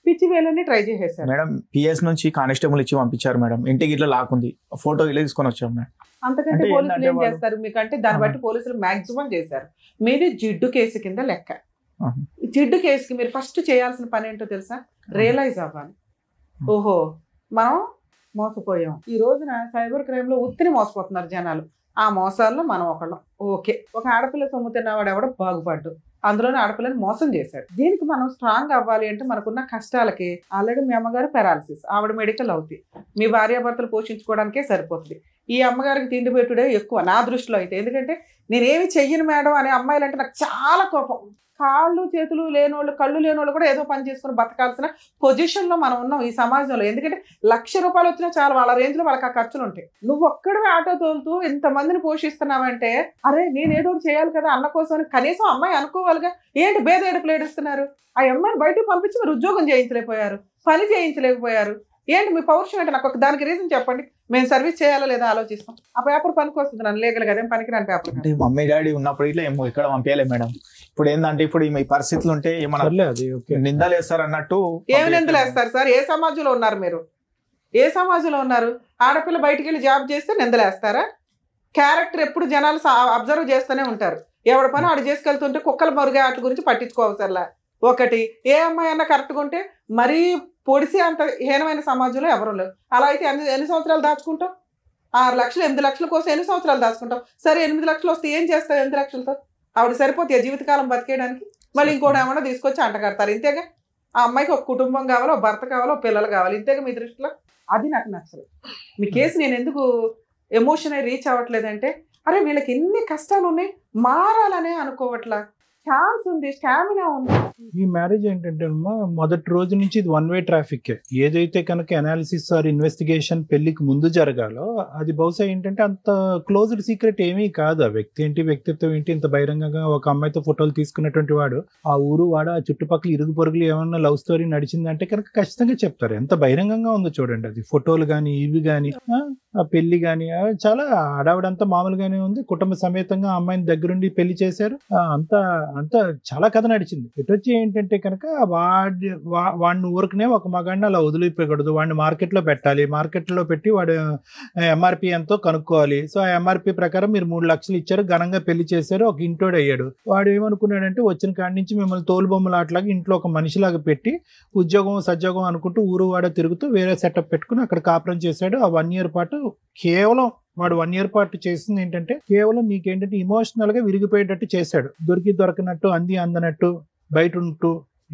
పిచ్చి వేలోనే ట్రై చేసేసారు మేడం. పిఎస్ నుంచి కానిస్టేబుల్ ఇచ్చి పంపించారు మేడం. ఇంటికి ఇట్లా లాక్కుంది, ఫోటో ఇలా తీసుకొని వచ్చాం మేడం. అంతకంటే పోలీసులు ఏం చేస్తారు మీకంటే? దాన్ని బట్టి పోలీసులు మాక్సిమం చేశారు. మీది జిడ్డు కేసు కింద లెక్క. జిడ్డు కేసుకి మీరు ఫస్ట్ చేయాల్సిన పని ఏంటో తెలుసా? రియలైజ్ అవ్వాలి, ఓహో మనం మోసపోయాం. ఈ రోజున సైబర్ క్రైమ్ లో ఉత్తిని మోసపోతున్నారు జనాలు. ఆ మోసాల్లో మనం ఒకళ్ళం. ఓకే, ఒక ఆడపిల్ల సొమ్ము తిన్నవాడు ఎవడో బాగుపడ్డు, అందులోనే ఆడపిల్లని మోసం చేశాడు. దీనికి మనం స్ట్రాంగ్ అవ్వాలి అంటే మనకున్న కష్టాలకి ఆల్రెడీ మీ అమ్మగారు పెరాలసిస్, ఆవిడ మెడికల్ అవుతాయి, మీ భార్యాభర్తలు పోషించుకోవడానికే సరిపోతుంది. ఈ అమ్మగారికి తిండి పెట్టుడే ఎక్కువ నా దృష్టిలో అయితే. ఎందుకంటే నేనేమి చెయ్యను మేడం అనే అమ్మాయిలంటే నాకు చాలా కోపం. కాళ్ళు చేతులు లేనోళ్ళు, కళ్ళు లేనోళ్ళు కూడా ఏదో పని చేసుకుని బతకాల్సిన పొజిషన్లో మనం ఉన్నాం ఈ సమాజంలో. ఎందుకంటే 1,00,000 రూపాయలు వచ్చినా చాలా, వాళ్ళ రేంజ్లో వాళ్ళకి ఆ ఖర్చులు ఉంటాయి. నువ్వు ఒక్కడివే ఆటో తోలుతూ ఇంతమందిని పోషిస్తున్నావంటే, అరే నేను ఏదో ఒకటి చేయాలి కదా అన్న కోసం కనీసం అమ్మాయి అనుకోవాలిగా. ఏంటి భేద ఏడుపులు ఏడుస్తున్నారు? ఆ అమ్మాయిని బయటకు పంపించి మీరు ఉద్యోగం చేయించలేకపోయారు, పని చేయించలేకపోయారు. ఏంటి మీ పౌరుషం అంటే? నాకు దానికి రీజన్ చెప్పండి. మేము సర్వీస్ చేయాలా లేదా ఆలోచిస్తాం. ఆ పేపర్ పనికి వస్తుంది, నన్ను లీగల్ గా అదేం పనికిరాని పేపర్. అంటే మమ్మీ డాడీ ఉన్నప్పుడు ఇట్లా ఏమో ఇక్కడ పంపించలేదు మేడం. ఇప్పుడు ఏంటంటే ఇప్పుడు ఈ పరిస్థితులు ఉంటే ఏమన్నా నిందలు వేస్తారు అన్నట్టు. ఏమి నిందలు వేస్తారు సార్? ఏ సమాజంలో ఉన్నారు మీరు? ఏ సమాజంలో ఉన్నారు? ఆడపిల్ల బయటికి వెళ్ళి జాబ్ చేస్తే నిందలు వేస్తారా? క్యారెక్టర్ ఎప్పుడు జనాలు అబ్జర్వ్ చేస్తూనే ఉంటారు. ఎవరి పని ఆడు చేసుకెళ్తుంటే కుక్కల మరుగే వాటి గురించి పట్టించుకోవసరలా. ఒకటి, ఏ అమ్మాయి అన్నా కరెక్ట్గా ఉంటే మరీ పొడిసి అంత హీనమైన సమాజంలో ఎవరు లేవు. అలా అయితే ఎన్ని సంవత్సరాలు దాచుకుంటాం? 6 లక్షలు 8 లక్షల కోసం ఎన్ని సంవత్సరాలు దాచుకుంటాం? సరే 8 లక్షలు వస్తే ఏం చేస్తావు? 8 లక్షలతో ఆవిడ సరిపోతే జీవితకాలం బతికేయడానికి? మళ్ళీ ఇంకోటి ఏమన్నా తీసుకొచ్చి అంటగడతారు. ఇంతేగా. ఆ అమ్మాయికి ఒక కుటుంబం కావాలో, భర్త కావాలో, పిల్లలు కావాలి. ఇంతేగా మీ దృష్టిలో? అది నాకు నచ్చదు. మీ కేసు నేను ఎందుకు ఎమోషన్ రీచ్ అవ్వట్లేదంటే, అరే వీళ్ళకి ఎన్ని కష్టాలు ఉన్నాయి, మారాలనే అనుకోవట్లా. ఛాన్స్ ఉంది, స్టామినా ఉంది. ఈ మ్యారేజ్ ఏంటంటే మొదటి రోజు నుంచి ఇది 1 వే ట్రాఫిక్. ఏదైతే కనుక అనాలిసిస్ ఆర్ ఇన్వెస్టిగేషన్ పెళ్లికి ముందు జరగాలో అది బహుశా ఏంటంటే అంత క్లోజ్డ్ సీక్రెట్ ఏమీ కాదు. ఆ వ్యక్తి ఏంటి, వ్యక్తిత్వం ఏంటి, ఇంత బహిరంగంగా ఒక అమ్మాయితో ఫోటోలు తీసుకున్నటువంటి వాడు ఆ ఊరు వాడు ఆ చుట్టుపక్కల ఇరుగు పొరుగులు ఏమన్నా లవ్ స్టోరీ నడిచిందంటే కనుక ఖచ్చితంగా చెప్తారు. ఎంత బహిరంగంగా ఉందో చూడండి. అది ఫోటోలు కానీ ఇవి కానీ ఆ పెళ్లి కానీ చాలా ఆడావిడంతా మామూలుగానే ఉంది. కుటుంబ సమేతంగా అమ్మాయిని దగ్గరుండి పెళ్లి చేశారు. అంతా చాలా కథ నడిచింది. ఇటొచ్చి ఏంటంటే కనుక వాడిని ఊరికనే ఒక మగాడిని అలా వదిలిపోయకూడదు, వాడిని మార్కెట్లో పెట్టాలి, మార్కెట్లో పెట్టి వాడు ఎంఆర్పి ఎంతో కనుక్కోవాలి. సో ఆ ఎంఆర్పి ప్రకారం మీరు 3 లక్షలు ఇచ్చారు, ఘనంగా పెళ్లి చేశారు, ఒక ఇంటోడు అయ్యాడు. వాడు ఏమనుకున్నాడంటే వచ్చిన కాడి నుంచి మిమ్మల్ని తోలుబొమ్మలు అట్లాగా ఇంట్లో ఒక మనిషిలాగా పెట్టి ఉద్యోగం సద్యోగం అనుకుంటూ ఊరు వాడ తిరుగుతూ వేరే సెటప్ పెట్టుకుని అక్కడ కాపురం చేశాడు. ఆ 1 ఇయర్ పాటు కేవలం వాడు 1 ఇయర్ పాటు చేసింది ఏంటంటే కేవలం నీకేంటంటే ఇమోషనల్ గా విరిగిపోయేటట్టు చేశాడు. దొరికినట్టు అందనట్టు బయట ఉంటూ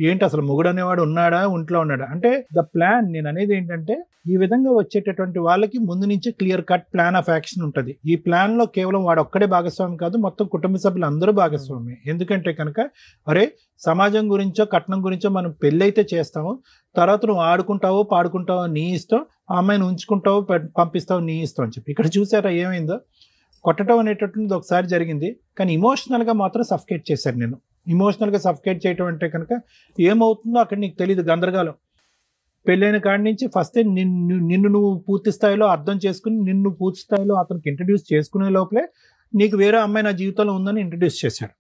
ఏంటి అసలు మొగుడు అనేవాడు ఉన్నాడా, ఒంట్లో ఉన్నాడా అంటే ద ప్లాన్. నేను అనేది ఏంటంటే ఈ విధంగా వచ్చేటటువంటి వాళ్ళకి ముందు నుంచి clear cut plan of action ఉంటుంది. ఈ ప్లాన్ లో కేవలం వాడు ఒక్కడే భాగస్వామి కాదు, మొత్తం కుటుంబ సభ్యులు అందరూ భాగస్వామి. ఎందుకంటే కనుక అరే సమాజం గురించో కట్నం గురించో మనం పెళ్ళైతే చేస్తాము, తర్వాత నువ్వు ఆడుకుంటావో పాడుకుంటావో నీ ఇష్టం, ఆ అమ్మాయిని ఉంచుకుంటావో పంపిస్తావో నీ ఇష్టం అని చెప్పి. ఇక్కడ చూసారా ఏమైందో? కొట్టడం అనేటటువంటిది ఒకసారి జరిగింది, కానీ ఇమోషనల్ గా మాత్రం సఫికేట్ చేశారు. నేను ఇమోషనల్ గా సఫికేట్ చేయటం అంటే కనుక ఏమవుతుందో అక్కడ నీకు తెలియదు, గందరగోళం. పెళ్ళైన కాడి నుంచి ఫస్ట్ నిన్ను నువ్వు పూర్తి స్థాయిలో అర్థం చేసుకుని నిన్ను పూర్తి స్థాయిలో అతనికి ఇంట్రడ్యూస్ చేసుకునే లోపలే నీకు వేరే అమ్మాయి నా జీవితంలో ఉందని ఇంట్రడ్యూస్ చేశాడు.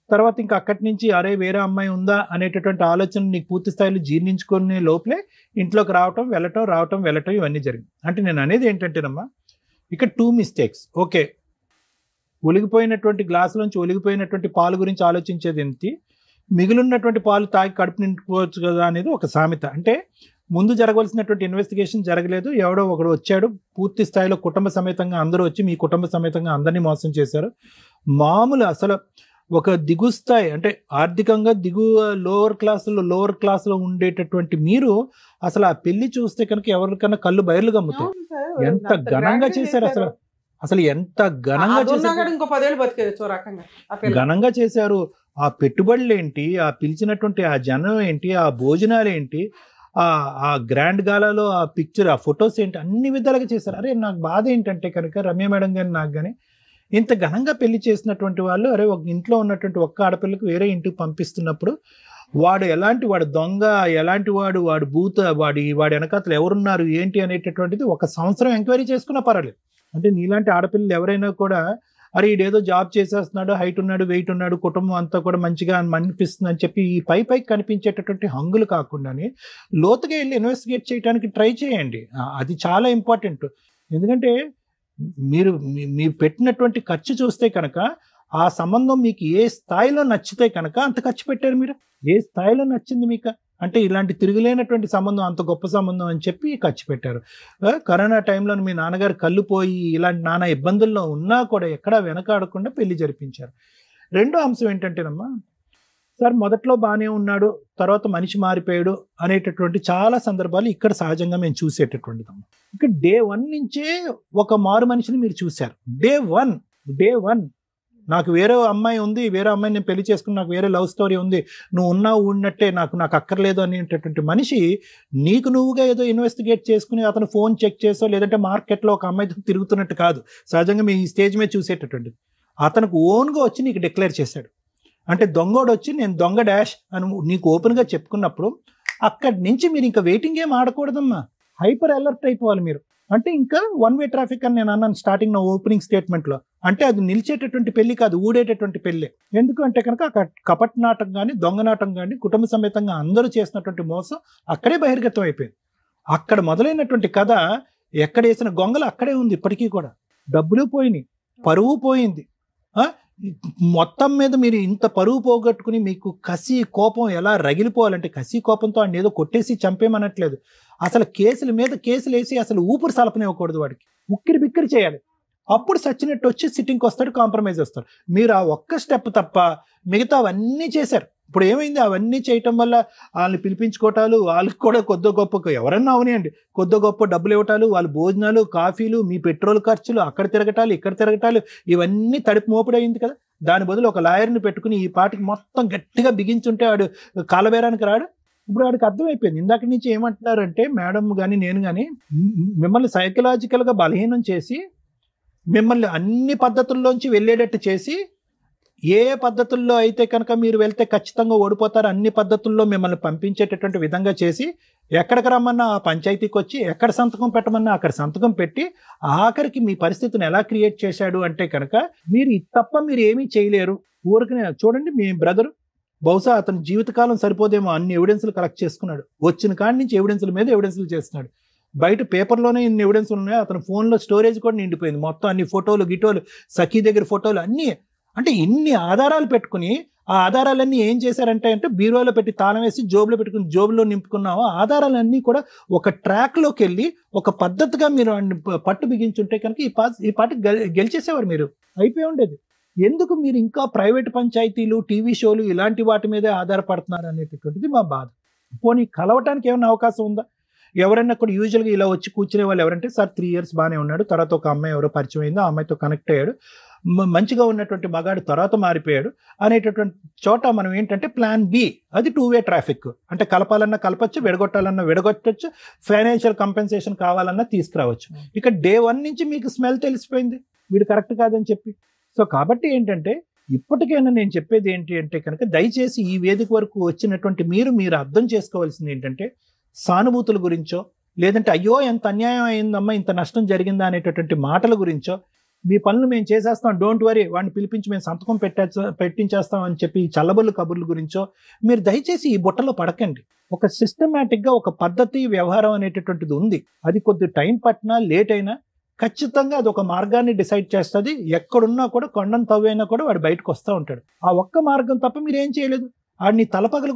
తర్వాత ఇంకా అక్కడి నుంచి అరే వేరే అమ్మాయి ఉందా అనేటటువంటి ఆలోచన నీకు పూర్తి స్థాయిలో జీర్ణించుకునే లోపలే ఇంట్లోకి రావటం వెళ్ళటం ఇవన్నీ జరిగింది. అంటే నేను అనేది ఏంటంటేనమ్మా ఇక్కడ 2 మిస్టేక్స్. ఓకే, ఒలిగిపోయినటువంటి గ్లాసులోంచి ఒలిగిపోయినటువంటి పాలు గురించి ఆలోచించేది ఏంటి, మిగిలినటువంటి పాలు తాగి కడుపు నింపుకోవచ్చు కదా అనేది ఒక సామెత. అంటే ముందు జరగవలసినటువంటి ఇన్వెస్టిగేషన్ జరగలేదు, ఎవడో ఒకడు వచ్చాడు, పూర్తి స్థాయిలో కుటుంబ సమేతంగా అందరూ వచ్చి మీ కుటుంబ సమేతంగా అందరినీ మోసం చేశారు. మామూలు అసలు ఒక దిగు స్థాయి అంటే ఆర్థికంగా లోవర్ క్లాసులో ఉండేటటువంటి మీరు అసలు ఆ పెళ్లి చూస్తే కనుక ఎవరికన్నా కళ్ళు బయర్లు గమ్ముతాయి. ఎంత ఘనంగా చేశారు, అసలు ఎంత ఘనంగా ఘనంగా చేశారు. ఆ పెట్టుబడులు ఏంటి, ఆ పిలిచినటువంటి ఆ జనం ఏంటి, ఆ భోజనాలు ఏంటి, ఆ గ్రాండ్ గాలాలో ఆ పిక్చర్, ఆ ఫొటోస్ ఏంటి, అన్ని విధాలుగా చేశారు. అరే నాకు బాధ ఏంటంటే కనుక రమ్య మేడం గాని నాకు కానీ ఇంత ఘనంగా పెళ్లి చేసినటువంటి వాళ్ళు అరే ఒక ఇంట్లో ఉన్నటువంటి ఒక్క ఆడపిల్లకు వేరే ఇంటికి పంపిస్తున్నప్పుడు వాడు దొంగ, ఎలాంటి వాడు భూత, వాడి వెనకాతలు ఎవరున్నారు ఏంటి అనేటటువంటిది 1 సంవత్సరం ఎంక్వైరీ చేసుకున్నా పర్వాలేదు. అంటే నీలాంటి ఆడపిల్లలు ఎవరైనా కూడా అరే ఈడేదో జాబ్ చేసేస్తున్నాడు, హైట్ ఉన్నాడు, వెయిట్ ఉన్నాడు, కుటుంబం అంతా కూడా మంచిగా అనిపిస్తుంది అని చెప్పి ఈ పైకి కనిపించేటటువంటి హంగులు కాకుండానే లోతుగా వెళ్ళి ఇన్వెస్టిగేట్ చేయడానికి ట్రై చేయండి. అది చాలా ఇంపార్టెంట్. ఎందుకంటే మీరు పెట్టినటువంటి ఖర్చు చూస్తే కనుక ఆ సంబంధం మీకు ఏ స్థాయిలో నచ్చితే కనుక అంత ఖర్చు పెట్టారు. మీరు ఏ స్థాయిలో నచ్చింది మీకు అంటే ఇలాంటి తిరుగులేనటువంటి సంబంధం, అంత గొప్ప సంబంధం అని చెప్పి ఖర్చు పెట్టారు. కరోనా టైంలో మీ నాన్నగారు కళ్ళు పోయి ఇలాంటి నానా ఇబ్బందుల్లో ఉన్నా కూడా ఎక్కడా వెనకాడకుండా పెళ్లి జరిపించారు. రెండో అంశం ఏంటంటేనమ్మా సార్ మొదట్లో బాగానే ఉన్నాడు, తర్వాత మనిషి మారిపోయాడు అనేటటువంటి చాలా సందర్భాలు ఇక్కడ సహజంగా మేము చూసేటటువంటిదమ్మా. ఇక్కడ డే 1 నుంచే ఒక మారు మనిషిని మీరు చూశారు. డే వన్ నాకు వేరే అమ్మాయి ఉంది, వేరే అమ్మాయిని నేను పెళ్లి చేసుకుని నాకు వేరే లవ్ స్టోరీ ఉంది, నువ్వు ఉన్నావు ఉన్నట్టే నాకు అక్కర్లేదు అనేటటువంటి మనిషి నీకు నువ్వుగా ఏదో ఇన్వెస్టిగేట్ చేసుకుని అతను ఫోన్ చెక్ చేసో లేదంటే మార్కెట్లో ఒక అమ్మాయితో తిరుగుతున్నట్టు కాదు సహజంగా మీ స్టేజ్ మీద చూసేటటువంటిది. అతనికి ఓన్గా వచ్చి నీకు డిక్లేర్ చేశాడు. అంటే దొంగోడు వచ్చి నేను దొంగ డాష్ అని నీకు ఓపెన్గా చెప్పుకున్నప్పుడు అక్కడి నుంచి మీరు ఇంకా వెయిటింగ్ ఏం ఆడకూడదమ్మా, హైపర్ అలర్ట్ అయిపోవాలి మీరు. అంటే ఇంకా వన్ వే ట్రాఫిక్ అని నేను అన్నాను స్టార్టింగ్ నా ఓపెనింగ్ స్టేట్మెంట్లో. అంటే అది నిలిచేటటువంటి పెళ్లి కాదు, ఊడేటటువంటి పెళ్ళి. ఎందుకంటే కనుక కపట్ నాటకం కానీ దొంగ నాటకం కానీ కుటుంబ సమేతంగా అందరూ చేసినటువంటి మోసం అక్కడే బహిర్గతం అయిపోయింది. అక్కడ మొదలైనటువంటి కథ ఎక్కడ వేసిన గొంగలు అక్కడే ఉంది ఇప్పటికీ కూడా. డబ్బులు పోయినాయి, పరువు పోయింది. మొత్తం మీద మీరు ఇంత పరువు పోగొట్టుకుని మీకు కసి కోపం ఎలా రగిలిపోవాలంటే కసి కోపంతో ఆయన ఏదో కొట్టేసి చంపేమనట్లేదు, అసలు కేసుల మీద కేసులు వేసి అసలు ఊపిరి సలపనివ్వకూడదు, వాడికి ఉక్కిరి బిక్కిరి చేయాలి. అప్పుడు సచ్చినట్టు వచ్చి సిట్టింగ్కి వస్తాడు, కాంప్రమైజ్ వస్తాడు. మీరు ఆ ఒక్క స్టెప్ తప్ప మిగతా అవన్నీ చేశారు. ఇప్పుడు ఏమైంది, అవన్నీ చేయటం వల్ల వాళ్ళని పిలిపించుకోవటాలు, వాళ్ళకి కూడా కొద్ది గొప్ప ఎవరన్నా అవనియండి కొద్ది గొప్ప డబ్బులు ఇవ్వటాలు, వాళ్ళ భోజనాలు కాఫీలు, మీ పెట్రోల్ ఖర్చులు, అక్కడ తిరగటాలు ఇక్కడ తిరగటాలు, ఇవన్నీ తడిపి మోపుడైంది కదా. దాని బదులు ఒక లాయర్ని పెట్టుకుని ఈ పాటికి మొత్తం గట్టిగా బిగించుంటే వాడు కాలబేరానికి రాడు. ఇప్పుడు వాడికి అర్థమైపోయింది. ఇందాక నుంచి ఏమంటున్నారంటే మేడం కానీ నేను కానీ మిమ్మల్ని సైకలాజికల్గా బలహీనం చేసి మిమ్మల్ని అన్ని పద్ధతుల్లోంచి వెళ్ళేటట్టు చేసి ఏ పద్ధతుల్లో అయితే కనుక మీరు వెళ్తే ఖచ్చితంగా ఓడిపోతారు అన్ని పద్ధతుల్లో మిమ్మల్ని పంపించేటటువంటి విధంగా చేసి ఎక్కడికి రమ్మన్నా ఆ పంచాయతీకి వచ్చి ఎక్కడ సంతకం పెట్టమన్నా అక్కడ సంతకం పెట్టి ఆఖరికి మీ పరిస్థితిని ఎలా క్రియేట్ చేశాడు అంటే కనుక మీరు తప్ప మీరు ఏమీ చేయలేరు. ఊరికనే చూడండి మీ బ్రదర్ బహుశా అతని జీవితకాలం సరిపోదేమో అన్ని ఎవిడెన్స్లు కలెక్ట్ చేసుకున్నాడు. వచ్చిన కాడి నుంచి ఎవిడెన్స్ల మీద ఎవిడెన్స్లు చేస్తున్నాడు. బయట పేపర్లోనే ఇన్ని ఎవిడెన్స్ ఉన్నాయి, అతని ఫోన్లో స్టోరేజ్ కూడా నిండిపోయింది మొత్తం. అన్ని ఫోటోలు గిటోలు సఖీ దగ్గర ఫోటోలు అన్నీ. అంటే ఇన్ని ఆధారాలు పెట్టుకుని ఆ ఆధారాలన్నీ ఏం చేశారంటే బీరువాలో పెట్టి తాళం వేసి జోబులో పెట్టుకుని జోబులో నింపుకున్నాము. ఆధారాలన్నీ కూడా ఒక ట్రాక్లోకి వెళ్ళి ఒక పద్ధతిగా మీరు పట్టు బిగించుంటే కనుక ఈ పాటి గెలిచేసేవారు, మీరు అయిపోయి ఉండేది. ఎందుకు మీరు ఇంకా ప్రైవేట్ పంచాయతీలు టీవీ షోలు ఇలాంటి వాటి మీదే ఆధారపడుతున్నారు అనేటటువంటిది మా బాధ. పోనీ కలవటానికి ఏమైనా అవకాశం ఉందా? ఎవరైనా కూడా యూజువల్గా ఇలా వచ్చి కూర్చునే వాళ్ళు ఎవరంటే సార్ 3 years బాగానే ఉన్నాడు, తర్వాత ఒక అమ్మాయి ఎవరో పరిచయం అయిందో ఆ అమ్మాయితో కనెక్ట్ అయ్యాడు, మంచిగా ఉన్నటువంటి మగాడు తర్వాత మారిపోయాడు అనేటటువంటి చోట మనం ఏంటంటే ప్లాన్ బి, అది 2-way ట్రాఫిక్. అంటే కలపాలన్నా కలపచ్చు, విడగొట్టాలన్నా విడగొట్టచ్చు, ఫైనాన్షియల్ కంపెన్సేషన్ కావాలన్నా తీసుకురావచ్చు. ఇక డే 1 నుంచి మీకు స్మెల్ తెలిసిపోయింది వీడు కరెక్ట్ కాదని చెప్పి. సో కాబట్టి ఏంటంటే ఇప్పటికైనా నేను చెప్పేది ఏంటి అంటే కనుక దయచేసి ఈ వేదిక వరకు వచ్చినటువంటి మీరు అర్థం చేసుకోవాల్సింది ఏంటంటే సానుభూతుల గురించో లేదంటే అయ్యో ఎంత అన్యాయం అయిందమ్మా ఇంత నష్టం జరిగిందా అనేటటువంటి మాటల గురించో మీ పనులు మేము చేసేస్తాం, డోంట్ వరీ, వాడిని పిలిపించి మేము సంతకం పెట్టించేస్తాం అని చెప్పి చల్లబొల్లు కబుర్ల గురించో మీరు దయచేసి ఈ బుట్టలో పడకండి. ఒక సిస్టమేటిక్గా ఒక పద్ధతి వ్యవహారం అనేటటువంటిది ఉంది. అది కొద్ది టైం పట్టినా లేట్ అయినా ఖచ్చితంగా అది ఒక మార్గాన్ని డిసైడ్ చేస్తుంది. ఎక్కడున్నా కూడా కొండను తవ్వైనా కూడా వాడు బయటకు వస్తూ ఉంటాడు. ఆ ఒక్క మార్గం తప్ప మీరు ఏం చేయలేదు. వాడిని తలపగలు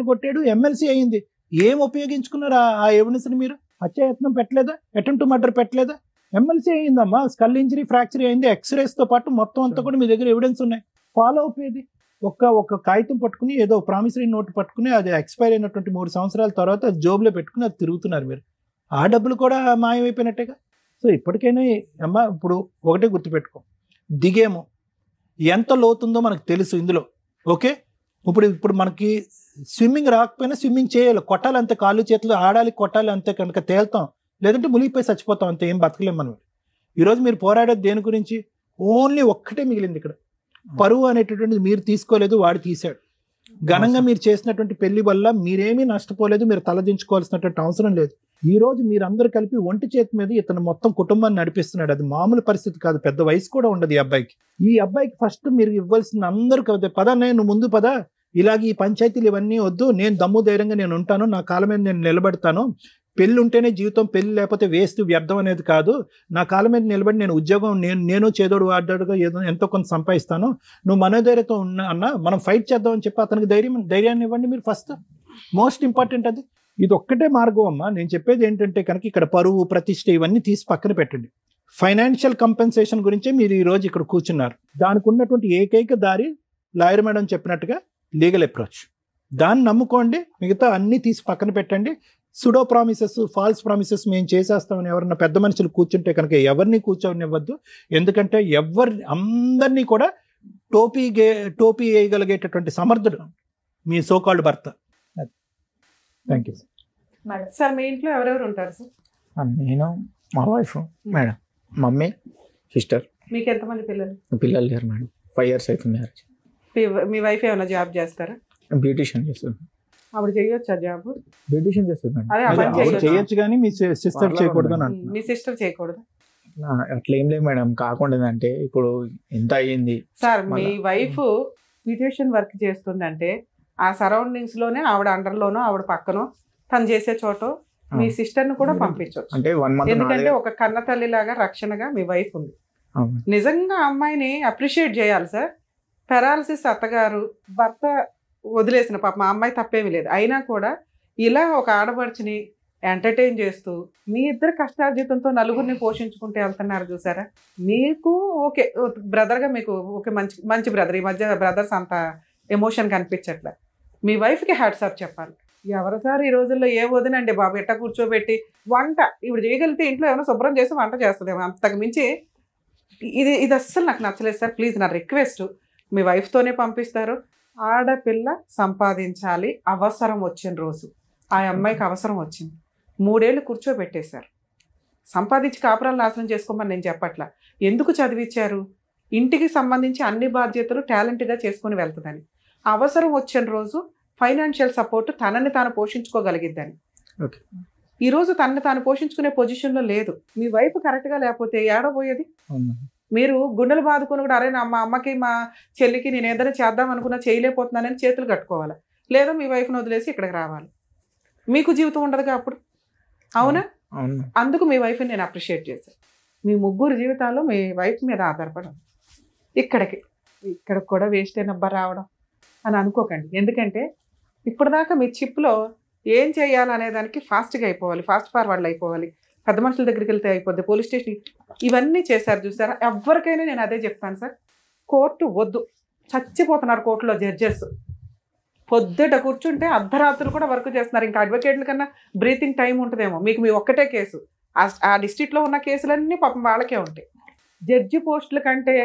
కొట్టాడు, ఎమ్మెల్సీ అయింది. ఏం ఉపయోగించుకున్నారు ఆ ఎవిడెన్స్ని? మీరు హత్యాయత్నం పెట్టలేదా, అటెంప్ట్ మర్డర్ పెట్టలేదా? ఎమ్మెల్సీ అయిందమ్మా, స్కల్ ఇంజరీ ఫ్రాక్చర్ అయింది, ఎక్స్రేస్తో పాటు మొత్తం అంతా కూడా మీ దగ్గర ఎవిడెన్స్ ఉన్నాయి. ఫాలో అయిపోయేది ఒక కాగితం పట్టుకుని ఏదో ప్రామిసరీ నోట్ పట్టుకుని అది ఎక్స్పైర్ అయినటువంటి 3 సంవత్సరాల తర్వాత అది జోబులో పెట్టుకుని అది తిరుగుతున్నారు మీరు. ఆ డబ్బులు కూడా మాయమైపోయినట్టేగా. సో ఇప్పటికైనా అమ్మా ఇప్పుడు ఒకటే గుర్తుపెట్టుకో, దిగేమో ఎంత లోతుందో మనకు తెలుసు ఇందులో. ఓకే, ఇప్పుడు మనకి స్విమ్మింగ్ రాకపోయినా స్విమ్మింగ్ చేయాలి, కొట్టాలి అంతే, కాళ్ళు చేతులు ఆడాలి, కొట్టాలి అంతే, కనుక తేల్తాం, లేదంటే మునిగిపోయి చచ్చిపోతాం అంతే, ఏం బతకలేం మనం. ఈరోజు మీరు పోరాడేది దేని గురించి? ఓన్లీ ఒక్కటే మిగిలింది ఇక్కడ, పరువు అనేటటువంటిది మీరు తీసుకోలేదు, వాడు తీశాడు. ఘనంగా మీరు చేసినటువంటి పెళ్లి వల్ల మీరేమీ నష్టపోలేదు, మీరు తలదించుకోవాల్సినటువంటి అవసరం లేదు. ఈ రోజు మీరందరూ కలిపి ఒంటి చేతి మీద ఇతను మొత్తం కుటుంబాన్ని నడిపిస్తున్నాడు. అది మామూలు పరిస్థితి కాదు, పెద్ద వయసు కూడా ఉండదు ఈ అబ్బాయికి ఫస్ట్ మీరు ఇవ్వాల్సింది అందరూ కదా, పద నేను ముందు పద, ఇలాగ ఈ పంచాయతీలు ఇవన్నీ వద్దు, నేను దమ్ము ధైర్యంగా నేను ఉంటాను, నా కాళ్ళ మీద నేను నిలబడతాను, పెళ్ళి ఉంటేనే జీవితం, పెళ్ళి లేకపోతే వేస్ట్ వ్యర్థం అనేది కాదు, నా కాళ్ళ మీద నిలబడి నేను ఉద్యోగం నేను చేదోడు వాడ్డాడుగా ఏదో ఎంతో కొంత సంపాదిస్తాను, నువ్వు మనోధైర్యంతో ఉన్నా అన్న మనం ఫైట్ చేద్దాం అని చెప్పి అతనికి ధైర్యాన్ని ఇవ్వండి మీరు ఫస్ట్. మోస్ట్ ఇంపార్టెంట్ అది. ఇది ఒక్కటే మార్గం అమ్మా. నేను చెప్పేది ఏంటంటే కనుక ఇక్కడ పరువు ప్రతిష్ట ఇవన్నీ తీసి పక్కన పెట్టండి. ఫైనాన్షియల్ కంపెన్సేషన్ గురించే మీరు ఈరోజు ఇక్కడ కూర్చున్నారు. దానికి ఉన్నటువంటి ఏకైక దారి లాయర్ మేడం చెప్పినట్టుగా లీగల్ అప్రోచ్, దాన్ని నమ్ముకోండి, మిగతా అన్నీ తీసి పక్కన పెట్టండి. సుడో ప్రామిసెస్, ఫాల్స్ ప్రామిసెస్ మేము చేసేస్తామని ఎవరన్నా పెద్ద మనుషులు కూర్చుంటే కనుక ఎవరిని కూర్చోనివ్వద్దు. ఎందుకంటే అందరినీ కూడా టోపీ వేయగలిగేటటువంటి సమర్థుడు మీ సోకాల్డ్ భర్త. Thank you sir. మీ ఇంట్లో ఎవరెవరు ఉంటారు సార్? నేను, మా వైఫ్ మేడం, మమ్మీ, సిస్టర్. మీకు ఎంతమంది పిల్లలు? పిల్లలు లేరు మేడం. 5 years అవుతుంది మ్యారేజ్. మీ వైఫ్ ఏమైనా జాబ్ చేస్తారా? బ్యూటిషియన్ చేస్తుంది. ఆవిడ చేయొచ్చా జాబ్? బ్యూటిషియన్ చేస్తుంది మేడం. అదే ఆ పని చేయొచ్చు కానీ మీ సిస్టర్ చేయకూడదు అని అంటున్నా. మీ సిస్టర్ చేయకూడదు? అట్లా ఏం లేదు మేడం. కాకుండా అంటే ఇప్పుడు ఎంత అయ్యింది సార్, మీ వైఫ్ బ్యూటిషియన్ వర్క్ చేస్తుందంటే ఆ సరౌండింగ్స్ లోనే ఆవిడ అండర్లోనో ఆవిడ పక్కనో తను చేసే చోట మీ సిస్టర్ ని కూడా పంపించవచ్చు. అంటే 1 month. ఎందుకంటే ఒక కన్న తల్లి లాగా రక్షణగా మీ వైఫ్ ఉంది. నిజంగా అమ్మాయిని అప్రిషియేట్ చేయాలి సార్. పెరాలసిస్ అత్తగారు, భర్త వదిలేసిన పాప మా అమ్మాయి తప్పేమీ లేదు. అయినా కూడా ఇలా ఒక ఆడపడుచుని ఎంటర్టైన్ చేస్తూ మీ ఇద్దరు కష్టార్జితంతో నలుగురిని పోషించుకుంటూ వెళ్తున్నారు చూసారా. మీకు ఓకే బ్రదర్గా మీకు ఓకే, మంచి బ్రదర్. ఈ మధ్య బ్రదర్స్ అంత ఎమోషన్ కనిపించట్లే. మీ వైఫ్కి హ్యాట్స్ ఆఫ్ చెప్పాలి. ఎవరు సార్ ఈ రోజుల్లో ఏ వదినండి బాబు ఎట్ట కూర్చోబెట్టి వంట ఇప్పుడు చేయగలిగితే ఇంట్లో ఏమైనా శుభ్రం చేసి వంట చేస్తుందేమో. అంతకు మించి ఇది అస్సలు నాకు నచ్చలేదు సార్. ప్లీజ్ నా రిక్వెస్ట్, మీ వైఫ్తోనే పంపిస్తారు. ఆడపిల్ల సంపాదించాలి, అవసరం వచ్చిన రోజు. ఆ అమ్మాయికి అవసరం వచ్చింది, 3 ఏళ్ళు కూర్చోబెట్టేశారు. సంపాదించి కాపురాలు నాశనం చేసుకోమని నేను చెప్పట్లా. ఎందుకు చదివించారు? ఇంటికి సంబంధించి అన్ని బాధ్యతలు టాలెంట్గా చేసుకొని వెళ్తుందని. అవసరం వచ్చిన రోజు ఫైనాన్షియల్ సపోర్ట్, తనని తాను పోషించుకోగలిగిద్దని. ఈరోజు తనని తాను పోషించుకునే పొజిషన్లో లేదు. మీ వైఫ్ కరెక్ట్గా లేకపోతే ఏడబోయేది? మీరు గుండెలు బాదుకొని కూడా అరే మా అమ్మకి మా చెల్లికి నేను ఏదైనా చేద్దాం అనుకున్నా చేయలేకపోతున్నానని చేతులు కట్టుకోవాలి. లేదా మీ వైఫ్ని వదిలేసి ఇక్కడికి రావాలి. మీకు జీవితం ఉండదుగా అప్పుడు. అవునా? అందుకు మీ వైఫ్ని నేను అప్రిషియేట్ చేశాను. మీ ముగ్గురు జీవితాల్లో మీ వైఫ్ మీద ఆధారపడం. ఇక్కడికి కూడా వేస్ట్ అయినబ్బా రావడం అని అనుకోకండి. ఎందుకంటే ఇప్పటిదాకా మీ చిప్లో ఏం చేయాలనే దానికి ఫాస్ట్గా అయిపోవాలి, ఫాస్ట్ ఫార్వర్డ్లు అయిపోవాలి, పెద్ద మనుషుల దగ్గరికి వెళ్తే అయిపోద్ది, పోలీస్ స్టేషన్, ఇవన్నీ చేశారు చూసారా. ఎవరికైనా నేను అదే చెప్తాను సార్, కోర్టు వద్దు. చచ్చిపోతున్నారు కోర్టులో జడ్జెస్. పొద్దుట కూర్చుంటే అర్ధరాత్రులు కూడా వర్క్ చేస్తున్నారు. ఇంకా అడ్వకేట్ల కన్నా బ్రీతింగ్ టైం ఉంటుందేమో. మీకు మీ ఒక్కటే కేసు, ఆ డిస్ట్రిక్ట్లో ఉన్న కేసులన్నీ పాపం వాళ్ళకే ఉంటాయి. జడ్జి పోస్టుల కంటే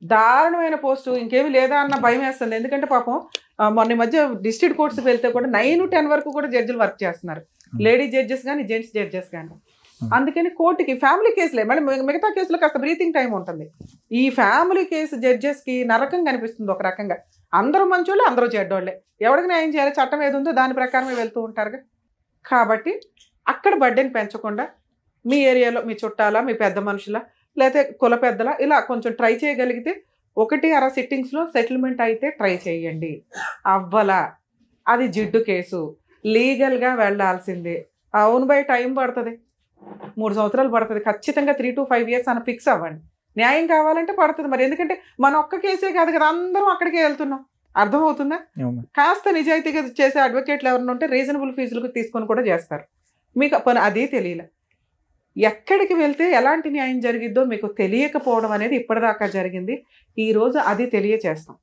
దారుణమైన పోస్టు ఇంకేమీ లేదా అన్న భయం వేస్తుంది. ఎందుకంటే పాపం మొన్న మధ్య డిస్ట్రిక్ట్ కోర్ట్స్కి వెళ్తే కూడా 9 to 10 వరకు కూడా జడ్జిలు వర్క్ చేస్తున్నారు. లేడీ జడ్జెస్ కానీ జెంట్స్ జడ్జెస్ కానీ. అందుకని కోర్టుకి ఫ్యామిలీ కేసులే, మళ్ళీ మిగతా కేసులో కాస్త బ్రీతింగ్ టైం ఉంటుంది. ఈ ఫ్యామిలీ కేసు జడ్జెస్కి నరకం కనిపిస్తుంది ఒక రకంగా. అందరూ మంచోళ్ళే, అందరూ చెడ్డోళ్ళే. ఎవరికి న్యాయం చేయాలి, చట్టం ఏది ఉందో దాని ప్రకారమే వెళ్తూ ఉంటారుగా. కాబట్టి అక్కడ బర్డెన్ పెంచకుండా మీ ఏరియాలో మీ చుట్టాల, మీ పెద్ద మనుషుల, లేకపోతే కుల పెద్దల ఇలా కొంచెం ట్రై చేయగలిగితే 1-6 సిట్టింగ్స్లో సెటిల్మెంట్ అయితే ట్రై చేయండి. అవ్వలా అది జిడ్డు కేసు, లీగల్గా వెళ్ళాల్సిందే. అవును బై టైం పడుతుంది, 3 సంవత్సరాలు పడుతుంది. ఖచ్చితంగా 3 to 5 years అని ఫిక్స్ అవ్వండి. న్యాయం కావాలంటే పడుతుంది మరి. ఎందుకంటే మన ఒక్క కేసే కాదు కదా, అందరం అక్కడికే వెళ్తున్నాం. అర్థమవుతుందా? కాస్త నిజాయితీగా చేసే అడ్వకేట్లు ఎవరైనా ఉంటే రీజనబుల్ ఫీజులకు తీసుకొని కూడా చేస్తారు. మీకు అది తెలియలే. ఎక్కడికి వెళ్తే ఎలాంటి న్యాయం జరిగిద్దో మీకు తెలియకపోవడం అనేది ఇప్పటిదాకా జరిగింది. ఈరోజు అది తెలియచేస్తాం.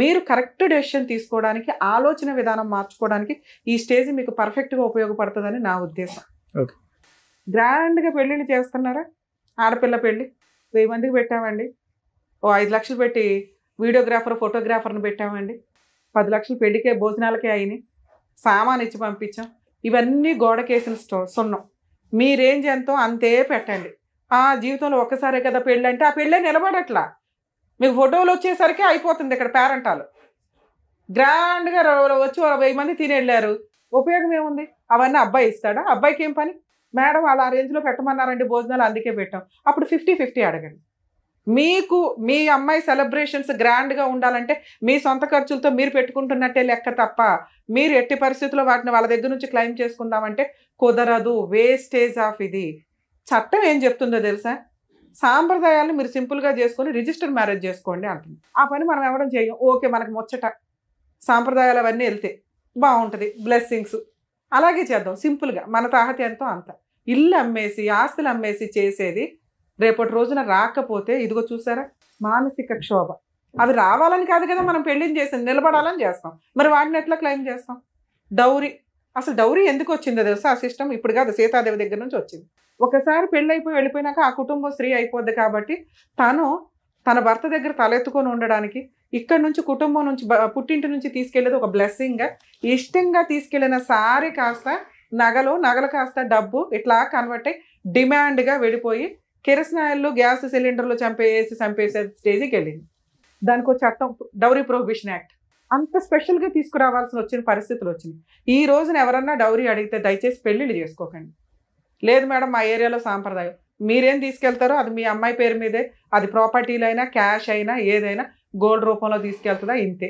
మీరు కరెక్ట్ డెసిషన్ తీసుకోవడానికి, ఆలోచన విధానం మార్చుకోవడానికి ఈ స్టేజ్ మీకు పర్ఫెక్ట్గా ఉపయోగపడుతుందని నా ఉద్దేశం. గ్రాండ్గా పెళ్ళిళ్ళు చేస్తున్నారా? ఆడపిల్ల పెళ్ళి 1000 మందికి పెట్టామండి. 5 లక్షలు పెట్టి వీడియోగ్రాఫర్, ఫోటోగ్రాఫర్ని పెట్టామండి. 10 లక్షలు పెళ్ళికే భోజనాలకే అయినాయి. సామాన్ ఇచ్చి పంపించాం. ఇవన్నీ గోడకేసిన సున్నం. మీ రేంజ్ ఎంతో అంతే పెట్టండి. జీవితంలో ఒక్కసారే కదా పెళ్ళి అంటే ఆ పెళ్ళే నిలబడట్లా. మీకు ఫోటోలు వచ్చేసరికి అయిపోతుంది. ఇక్కడ పేరెంటాలు గ్రాండ్గా వచ్చి 1000 మంది తినేళ్ళారు. ఉపయోగం ఏముంది? అవన్నీ అబ్బాయి ఇస్తాడా? అబ్బాయికి ఏం పని? మేడం వాళ్ళ ఆ రేంజ్లో పెట్టమన్నారండి భోజనాలు, అందుకే పెట్టాం. అప్పుడు 50-50 అడగండి. మీకు మీ అమ్మాయి సెలబ్రేషన్స్ గ్రాండ్గా ఉండాలంటే మీ సొంత ఖర్చులతో మీరు పెట్టుకుంటున్నట్టే లెక్క తప్ప మీరు ఎట్టి పరిస్థితుల్లో వాటిని వాళ్ళ దగ్గర నుంచి క్లెయిమ్ చేసుకుందామంటే కుదరదు. వేస్టేజ్ ఆఫ్ ఇది. చట్టం ఏం చెప్తుందో తెలుసా? సాంప్రదాయాలను మీరు సింపుల్గా చేసుకొని రిజిస్టర్ మ్యారేజ్ చేసుకోండి అంటుంది. ఆ పని మనం ఎవడం చేయం. ఓకే, మనకు ముచ్చట సాంప్రదాయాలు అవన్నీ వెళ్తే బాగుంటుంది, బ్లెస్సింగ్స్ అలాగే చేద్దాం సింపుల్గా. మన తాహత ఎంతో అంత. ఇల్లు అమ్మేసి ఆస్తులు అమ్మేసి చేసేది రేపటి రోజున రాకపోతే ఇదిగో చూసారా మానసిక క్షోభ. అవి రావాలని కాదు కదా మనం పెళ్ళిని చేసి నిలబడాలని చేస్తాం. మరి వాటిని ఎట్లా క్లెయిమ్ చేస్తాం? డౌరీ అసలు డౌరీ ఎందుకు వచ్చిందో తెలుసా ఆ సిస్టమ్? ఇప్పుడు కాదు, సీతాదేవి దగ్గర నుంచి వచ్చింది. ఒకసారి పెళ్ళైపోయి వెళ్ళిపోయినాక ఆ కుటుంబం స్త్రీ అయిపోద్ది కాబట్టి తన భర్త దగ్గర తలెత్తుకొని ఉండడానికి ఇక్కడ నుంచి కుటుంబం నుంచి పుట్టింటి నుంచి తీసుకెళ్లేది ఒక బ్లెస్సింగ్గా, ఇష్టంగా తీసుకెళ్లిన సారీ కాస్త నగలు కాస్త డబ్బు ఇట్లా కన్వర్ట్ అయ్యి డిమాండ్గా వెళ్ళిపోయి కిరసనాయిల్లో గ్యాస్ సిలిండర్లు చంపేసే స్టేజ్కి వెళ్ళింది. దానికి ఒక చట్టం, డౌరీ ప్రొహిబిషన్ యాక్ట్, అంత స్పెషల్గా తీసుకురావాల్సిన పరిస్థితులు వచ్చినాయి. ఈ రోజున ఎవరన్నా డౌరీ అడిగితే దయచేసి పెళ్ళిళ్ళు చేసుకోకండి. లేదు మేడం మా ఏరియాలో సాంప్రదాయం, మీరేం తీసుకెళ్తారో అది మీ అమ్మాయి పేరు మీదే, అది ప్రాపర్టీలు అయినా క్యాష్ అయినా ఏదైనా గోల్డ్ రూపంలో తీసుకెళ్తుందా, ఇంతే.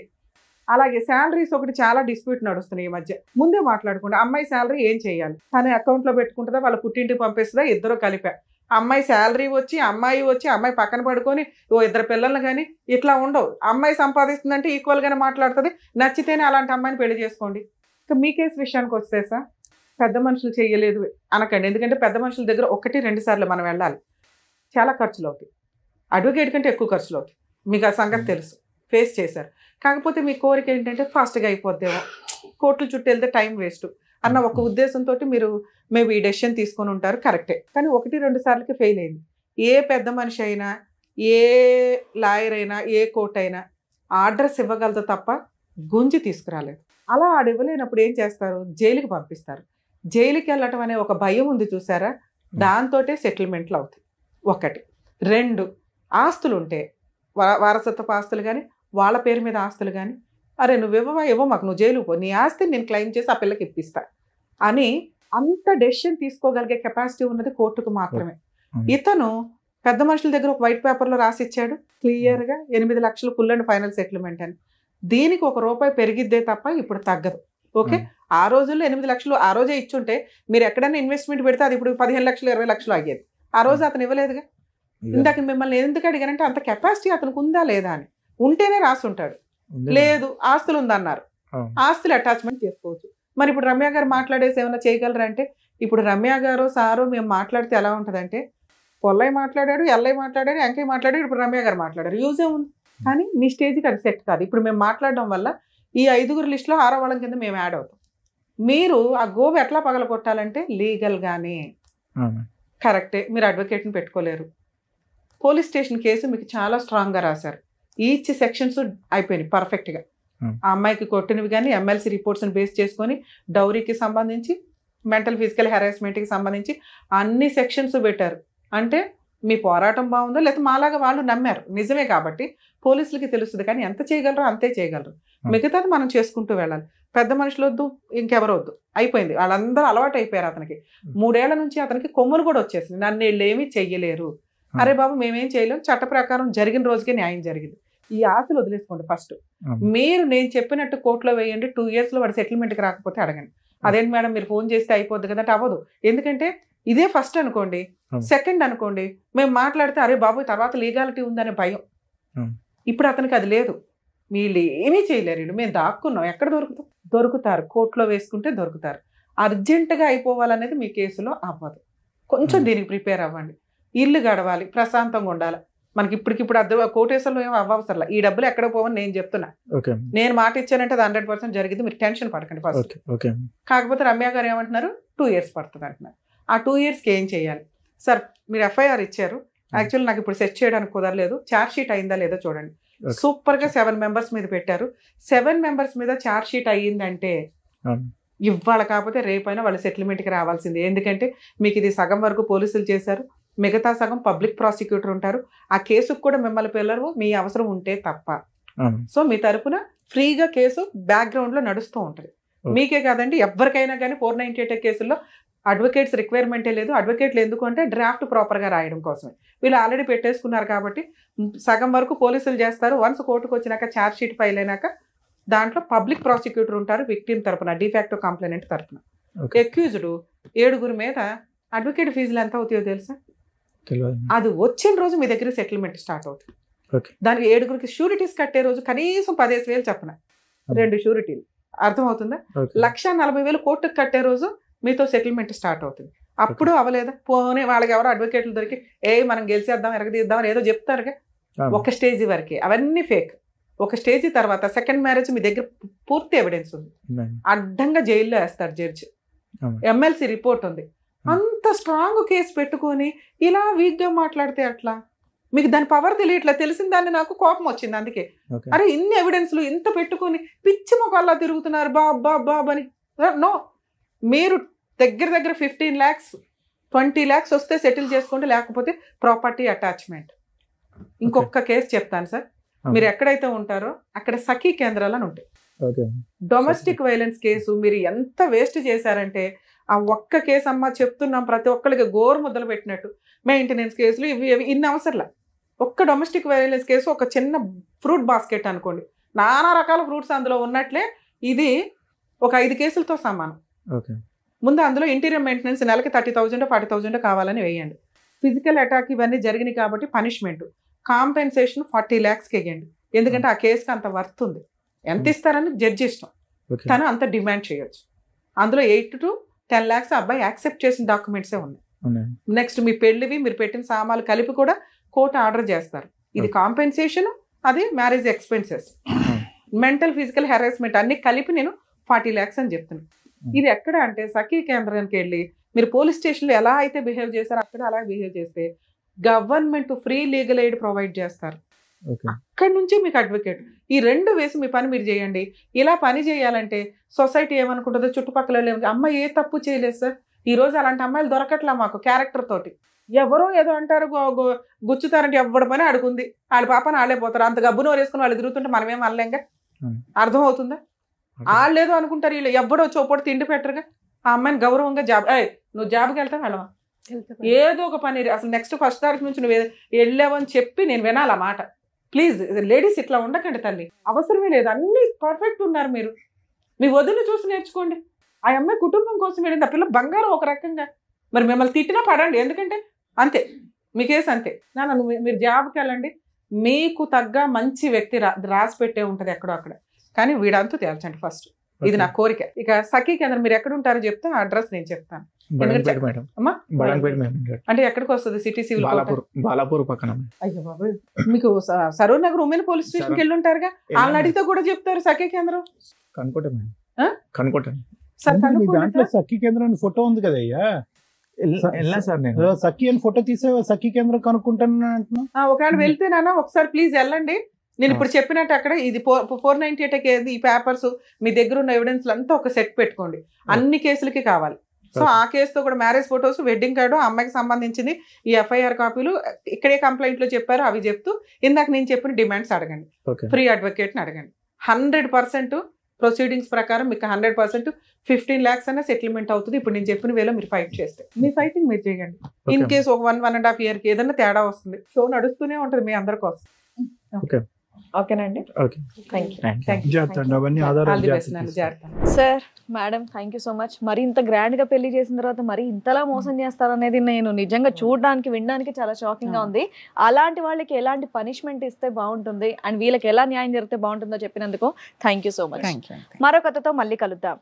అలాగే శాలరీస్ ఒకటి చాలా డిస్ప్యూట్ నడుస్తున్నాయి ఈ మధ్య. ముందే మాట్లాడుకుంటే అమ్మాయి శాలరీ ఏం చేయాలి, తన అకౌంట్లో పెట్టుకుంటుందా, వాళ్ళ పుట్టింటికి పంపిస్తుందా, ఇద్దరు కలిపా. అమ్మాయి శాలరీ వచ్చి అమ్మాయి పక్కన పడుకొని ఇద్దరు పిల్లల్ని కానీ ఇట్లా ఉండవు. అమ్మాయి సంపాదిస్తుందంటే ఈక్వల్గానే మాట్లాడుతుంది, నచ్చితేనే అలాంటి అమ్మాయిని పెళ్లి చేసుకోండి. ఇక మీ కేసు విషయానికి వస్తే సార్, పెద్ద మనుషులు చేయలేదు అనకండి. ఎందుకంటే పెద్ద మనుషుల దగ్గర 1-2 సార్లు మనం వెళ్ళాలి, చాలా ఖర్చులు అవుతాయి. అడ్వకేట్ కంటే ఎక్కువ ఖర్చులు అవుతాయి, మీకు ఆ సంగతి తెలుసు, ఫేస్ చేశారు. కాకపోతే మీ కోరిక ఏంటంటే ఫాస్ట్గా అయిపోద్దేమో, కోర్టుల చుట్టూ వెళ్తే టైం వేస్ట్ అన్న ఒక ఉద్దేశంతో మీరు మేబీ ఈ డెసిషన్ తీసుకొని ఉంటారు, కరెక్టే. కానీ 1-2 సార్లకి ఫెయిల్ అయింది. ఏ పెద్ద మనిషి అయినా, ఏ లాయర్ అయినా, ఏ కోర్టు అయినా ఆర్డర్స్ ఇవ్వగలదు తప్ప గుంజి తీసుకురాలేదు. అలా ఆడు ఇవ్వలేనప్పుడు ఏం చేస్తారు, జైలుకి పంపిస్తారు. జైలుకి వెళ్ళటం అనే ఒక భయం ఉంది చూసారా, దాంతో సెటిల్మెంట్లు అవుతాయి. 1. 2, ఆస్తులు ఉంటే వారసత్వపు ఆస్తులు కానీ వాళ్ళ పేరు మీద ఆస్తులు కానీ, అరే నువ్వు మాకు, నువ్వు జైలు పో, నీ ఆస్తిని నేను క్లెయిమ్ చేసి ఆ పిల్లకి ఇప్పిస్తా అని అంత డెసిషన్ తీసుకోగలిగే కెపాసిటీ ఉన్నది కోర్టుకు మాత్రమే. ఇతను పెద్ద మనుషుల దగ్గర ఒక వైట్ పేపర్లో రాసిచ్చాడు క్లియర్గా 8 లక్షలు ఫుల్ అండ్ ఫైనల్ సెటిల్మెంట్ అని. దీనికి ₹1 పెరిగిద్దే తప్ప ఇప్పుడు తగ్గదు. ఓకే, ఆ రోజుల్లో 8 లక్షలు ఆ రోజే ఇచ్చుంటే మీరు ఎక్కడైనా ఇన్వెస్ట్మెంట్ పెడితే అది ఇప్పుడు 15 లక్షలు 20 లక్షలు అయ్యేది. ఆ రోజు అతను ఇవ్వలేదుగా. ఇందాక మిమ్మల్ని ఎందుకు అడిగానంటే అంత కెపాసిటీ అతనికి ఉందా లేదా అని. ఉంటేనే రాసి ఉంటాడు, లేదు ఆస్తులు ఉందన్నారు, ఆస్తులు అటాచ్మెంట్ చేసుకోవచ్చు. మరి ఇప్పుడు రమ్య గారు మాట్లాడేసి ఏమైనా చేయగలరా అంటే, ఇప్పుడు రమ్య గారు సారు మేము మాట్లాడితే ఎలా ఉంటుందంటే, పొల్లయ్య మాట్లాడాడు, ఎల్లయ్య మాట్లాడాడు, వెంకయ్య మాట్లాడాడు, ఇప్పుడు రమ్య గారు మాట్లాడారు, యూజే ఉంది. కానీ మీ స్టేజ్కి అది సెట్ కాదు. ఇప్పుడు మేము మాట్లాడడం వల్ల ఈ 5 లిస్టులో 6వ వాళ్ళ కింద మేము యాడ్ అవుతాం. మీరు ఆ గోవు ఎట్లా పగలగొట్టాలంటే లీగల్గానే కరెక్టే. మీరు అడ్వకేట్ని పెట్టుకోలేరు. పోలీస్ స్టేషన్ కేసు మీకు చాలా స్ట్రాంగ్గా రాశారు, ఈచ్ సెక్షన్స్ అయిపోయినాయి పర్ఫెక్ట్గా. ఆ అమ్మాయికి కొట్టినవి కానీ ఎమ్మెల్సీ రిపోర్ట్స్ని బేస్ చేసుకొని డౌరీకి సంబంధించి, మెంటల్ ఫిజికల్ హెరాస్మెంట్కి సంబంధించి అన్ని సెక్షన్స్ పెట్టారు. అంటే మీ పోరాటం బాగుందో లేకపోతే మాలాగా వాళ్ళు నమ్మారు, నిజమే కాబట్టి పోలీసులకి తెలుస్తుంది. కానీ ఎంత చేయగలరో అంతే చేయగలరు, మిగతాది మనం చేసుకుంటూ వెళ్ళాలి. పెద్ద మనుషులు వద్దు, ఇంకెవరు వద్దు, అయిపోయింది. వాళ్ళందరూ అలవాటు అయిపోయారు. అతనికి 3 ఏళ్ల నుంచి అతనికి కొమ్ములు కూడా వచ్చేసింది, నన్ను వీళ్ళు ఏమీ చెయ్యలేరు, అరే బాబు మేమేం చేయలేము, చట్ట ప్రకారం జరిగిన రోజుకే న్యాయం జరిగింది. ఈ ఆశలు వదిలేసుకోండి. ఫస్ట్ మీరు నేను చెప్పినట్టు కోర్టులో వేయండి, 2 ఇయర్స్లో వాడు సెటిల్మెంట్కి రాకపోతే అడగండి. అదేంటి మేడం మీరు ఫోన్ చేస్తే అయిపోద్ది కదా అంటే అవ్వదు. ఎందుకంటే ఇదే ఫస్ట్ అనుకోండి, సెకండ్ అనుకోండి మేము మాట్లాడితే అరే బాబు తర్వాత లీగాలిటీ ఉందనే భయం. ఇప్పుడు అతనికి అది లేదు, వీళ్ళు ఏమీ చేయలేరు, మేము దాక్కున్నాం, ఎక్కడ దొరుకుతారు, కోర్టులో వేసుకుంటే దొరుకుతారు. అర్జెంటుగా అయిపోవాలనేది మీ కేసులో అవ్వదు. కొంచెం దీనికి ప్రిపేర్ అవ్వండి. ఇల్లు గడవాలి, ప్రశాంతంగా ఉండాలి. మనకి ఇప్పటికిప్పుడు కోటేశ్వరంలో ఏమో అవ్వవసరలా, ఈ డబ్బులు ఎక్కడ పోవని నేను చెప్తున్నా. నేను మాట ఇచ్చానంటే అది 100% జరిగింది, మీరు టెన్షన్ పడకండి ఫస్ట్. కాకపోతే రమ్య గారు ఏమంటున్నారు, 2 ఇయర్స్ పడుతుంది అంటున్నారు. ఆ 2 ఇయర్స్కి ఏం చేయాలి సార్? మీరు FIR ఇచ్చారు, యాక్చువల్లీ నాకు ఇప్పుడు సెట్ చేయడానికి కుదరలేదు, ఛార్జ్ షీట్ అయిందా లేదో చూడండి. సూపర్గా 7 మెంబర్స్ మీద పెట్టారు. 7 మెంబర్స్ మీద ఛార్జ్ షీట్ అయ్యిందంటే ఇవాళ కాకపోతే రేపైనా వాళ్ళు సెటిల్మెంట్కి రావాల్సిందే. ఎందుకంటే మీకు ఇది సగం వరకు పోలీసులు చేశారు, మిగతా సగం పబ్లిక్ ప్రాసిక్యూటర్ ఉంటారు. ఆ కేసుకు కూడా మిమ్మల్ని పిల్లరు మీ అవసరం ఉంటే తప్ప. సో మీ తరపున ఫ్రీగా కేసు బ్యాక్గ్రౌండ్లో నడుస్తూ ఉంటుంది. మీకే కాదండి, ఎవరికైనా కానీ 498 కేసుల్లో అడ్వకేట్స్ రిక్వైర్మెంటే లేదు. అడ్వకేట్లు ఎందుకు అంటే డ్రాఫ్ట్ ప్రాపర్గా రాయడం కోసమే. వీళ్ళు ఆల్రెడీ పెట్టేసుకున్నారు కాబట్టి సగం వరకు పోలీసులు చేస్తారు. వన్స్ కోర్టుకు వచ్చినాక ఛార్జ్ షీట్ ఫైల్ అయినాక దాంట్లో పబ్లిక్ ప్రాసిక్యూటర్ ఉంటారు, విక్టిమ్ తరపున, డిఫాక్టో కంప్లైనెంట్ తరపున. అక్యూజ్డ్ 7 మీద అడ్వకేట్ ఫీజులు ఎంత అవుతాయో తెలుసా? అది వచ్చిన రోజు మీ దగ్గర సెటిల్మెంట్ స్టార్ట్ అవుతుంది. దానికి 7 షూరిటీస్ కట్టే రోజు కనీసం 15,000 చెప్పిన 2 షూరిటీలు, అర్థమవుతుందా? 1,40,000 కోర్టుకు కట్టే రోజు మీతో సెటిల్మెంట్ స్టార్ట్ అవుతుంది. అప్పుడు అవ్వలేదా? పోనీ వాళ్ళకి ఎవరో అడ్వకేట్లు దొరికి మనం గెలిచేద్దాం ఎరగదీద్దాం అని ఏదో చెప్తారుగా, ఒక స్టేజ్ వరకే. అవన్నీ ఫేక్. ఒక స్టేజ్ తర్వాత సెకండ్ మ్యారేజ్ మీ దగ్గర పూర్తి ఎవిడెన్స్ ఉంది, అడ్డంగా జైల్లో వేస్తారు జడ్జి, ఎమ్మెల్సీ రిపోర్ట్ ఉంది, అంత స్ట్రాంగ్ కేసు పెట్టుకొని ఇలా వీక్ గా మాట్లాడితే అట్లా? మీకు దాని పవర్ తెలియట్లా, తెలిసిన దాన్ని నాకు కోపం వచ్చింది. అందుకే అరే ఇన్ని ఎవిడెన్స్లు ఇంత పెట్టుకొని పిచ్చి మొక్కల్లా తిరుగుతున్నారు బాబ్ అని. నో, మీరు దగ్గర 15 lakhs 20 lakhs వస్తే సెటిల్ చేసుకోండి, లేకపోతే ప్రాపర్టీ అటాచ్మెంట్. ఇంకొక కేసు చెప్తాను సార్, మీరు ఎక్కడైతే ఉంటారో అక్కడ సఖీ కేంద్రాలు అని ఉంటాయి. డొమెస్టిక్ వైలెన్స్ కేసు మీరు ఎంత వేస్ట్ చేశారంటే, ఆ ఒక్క కేసు అమ్మ చెప్తున్నాం ప్రతి ఒక్కరికి గోరు ముద్దలు పెట్టినట్టు, మెయింటెనెన్స్ కేసులు ఇవి ఇన్ని అవసరంలా. ఒక్క డొమెస్టిక్ వైలెన్స్ కేసు, ఒక చిన్న ఫ్రూట్ బాస్కెట్ అనుకోండి, నానా రకాల ఫ్రూట్స్ అందులో ఉన్నట్లే ఇది ఒక 5 కేసులతో సమానం. ముందు అందులో ఇంటీరియర్ మెయింటెనెన్స్ నెలకి 30,000 40,000 కావాలని వేయండి. ఫిజికల్ అటాక్ ఇవన్నీ జరిగినాయి కాబట్టి పనిష్మెంట్ కాంపెన్సేషన్ 40 lakhs వేయండి. ఎందుకంటే ఆ కేసుకి అంత వర్త్ ఉంది. ఎంత ఇస్తారని జడ్జి ఇష్టం, తను అంత డిమాండ్ చేయొచ్చు. అందులో 8 to 10 lakhs అబ్బాయి యాక్సెప్ట్ చేసిన డాక్యుమెంట్సే ఉన్నాయి. నెక్స్ట్ మీ పెళ్లివి మీరు పెట్టిన సామాన్లు కలిపి కూడా కోర్టు ఆర్డర్ చేస్తారు. ఇది కాంపెన్సేషన్, అది marriage expenses, mental physical harassment అన్ని కలిపి నేను 40 lakhs అని చెప్తున్నాను. ఇది ఎక్కడ అంటే సఖీ కేంద్రానికి వెళ్ళి మీరు పోలీస్ స్టేషన్లో ఎలా అయితే బిహేవ్ చేస్తారో అక్కడ అలా బిహేవ్ చేస్తే government free legal aid provide చేస్తారు. అక్కడి నుంచి మీకు అడ్వకేట్. ఈ 2 వేసి మీ పని మీరు చేయండి. ఇలా పని చేయాలంటే సొసైటీ ఏమనుకుంటుందో, చుట్టుపక్కల అమ్మాయి ఏ తప్పు చేయలేదు సార్, ఈ రోజు అలాంటి అమ్మాయిలు దొరకట్లా మాకు క్యారెక్టర్ తోటి. ఎవరో ఏదో అంటారు గుచ్చుతారంటే ఎవరి పని అడుగుంది, వాళ్ళ పాపని వాళ్ళే పోతారు. అంత గబ్బును వేసుకుని వాళ్ళు తిరుగుతుంటే మనమేం అనలేంగా, అర్థం అవుతుందా? వాళ్ళు ఏదో అనుకుంటారు, వీళ్ళు ఎవడో చోపడి తిండి పెట్టరుగా. ఆ అమ్మాయిని గౌరవంగా నువ్వు జాబ్కి వెళ్తావు వెళ్ళవా, ఏదో ఒక పని, అసలు నెక్స్ట్ 1st తారీఖు నుంచి నువ్వు వెళ్ళావని చెప్పి నేను వినాలి ఆ మాట. ప్లీజ్ లేడీస్ ఇట్లా ఉండకండి తల్లి, అవసరమే లేదు. అన్ని పర్ఫెక్ట్ ఉన్నారు మీరు, మీ వదిలి చూసి నేర్చుకోండి. ఆ అమ్మాయి కుటుంబం కోసం వెళ్ళింది, ఆ పిల్ల బంగారం ఒక రకంగా. మరి మిమ్మల్ని తిట్టినా పడండి, ఎందుకంటే అంతే మీ కేసు అంతే. మీరు జాబ్కి వెళ్ళండి, మీకు తగ్గ మంచి వ్యక్తి రాసి పెట్టే ఉంటుంది ఎక్కడో అక్కడ. కానీ వీడంతా తేల్చండి ఫస్ట్, ఇది నా కోరిక. ఇక సఖీ కేంద్రం మీరు ఎక్కడ ఉంటారో చెప్తే ఆ అడ్రస్ నేను చెప్తాను. అంటే ఎక్కడికి వస్తుంది? సిటీ సివిల్ బాలాపూర్ పక్కన. అయ్యో బాబు, మీకు సరూర్ నగర్ ఉమెన్ పోలీస్ స్టేషన్కి వెళ్ళి ఉంటారుగా, వాళ్ళని అడిగితే కూడా చెప్తారు సఖీ కేంద్రం. దాంట్లో సఖీ కేంద్రం ఫోటో ఉంది కదయ్యా, సఖీ అని ఫోటో తీసే సఖీ కేంద్రం కనుక్కుంటాను అంటున్నా. ఒకవేళ వెళ్తేనా ఒకసారి ప్లీజ్ వెళ్ళండి. నేను ఇప్పుడు చెప్పినట్టు అక్కడ ఇది 498 ఈ పేపర్స్ మీ దగ్గర ఉన్న ఎవిడెన్స్ అంతా ఒక సెట్ పెట్టుకోండి, అన్ని కేసులకి కావాలి. సో ఆ కేసుతో కూడా మ్యారేజ్ ఫొటోస్, వెడ్డింగ్ కార్డు, అమ్మాయికి సంబంధించింది, ఈ FIR కాపీలు, ఇక్కడే కంప్లైంట్ లో చెప్పారు అవి చెప్తూ ఇందాక నేను చెప్పిన డిమాండ్స్ అడగండి, ఫ్రీ అడ్వకేట్ని అడగండి. 100% ప్రొసీడింగ్స్ ప్రకారం మీకు 100% 15 lakhs అన్న సెటిల్మెంట్ అవుతుంది. ఇప్పుడు నేను చెప్పిన వేలో మీరు ఫైట్ చేస్తే మీ ఫైటింగ్ మీరు చేయండి. ఇన్ కేసు ఒక 1.5 yearకి ఏదన్నా తేడా వస్తుంది, షో నడుస్తూనే ఉంటుంది మీ అందరి కోసం. ఓకేనండి, sir madam thank you so much. మరి ఇంత గ్రాండ్ గా పెళ్లి చేసిన తర్వాత మరి ఇంతలా మోసం చేస్తారనేది నేను నిజంగా చూడడానికి వినడానికి చాలా షాకింగ్ గా ఉంది. అలాంటి వాళ్ళకి ఎలాంటి పనిష్మెంట్ ఇస్తే బాగుంటుంది అండ్ వీళ్ళకి ఎలా న్యాయం జరిగితే బాగుంటుందో చెప్పినందుకు థ్యాంక్ యూ సో మచ్. మరో కథతో మళ్ళీ కలుద్దాం.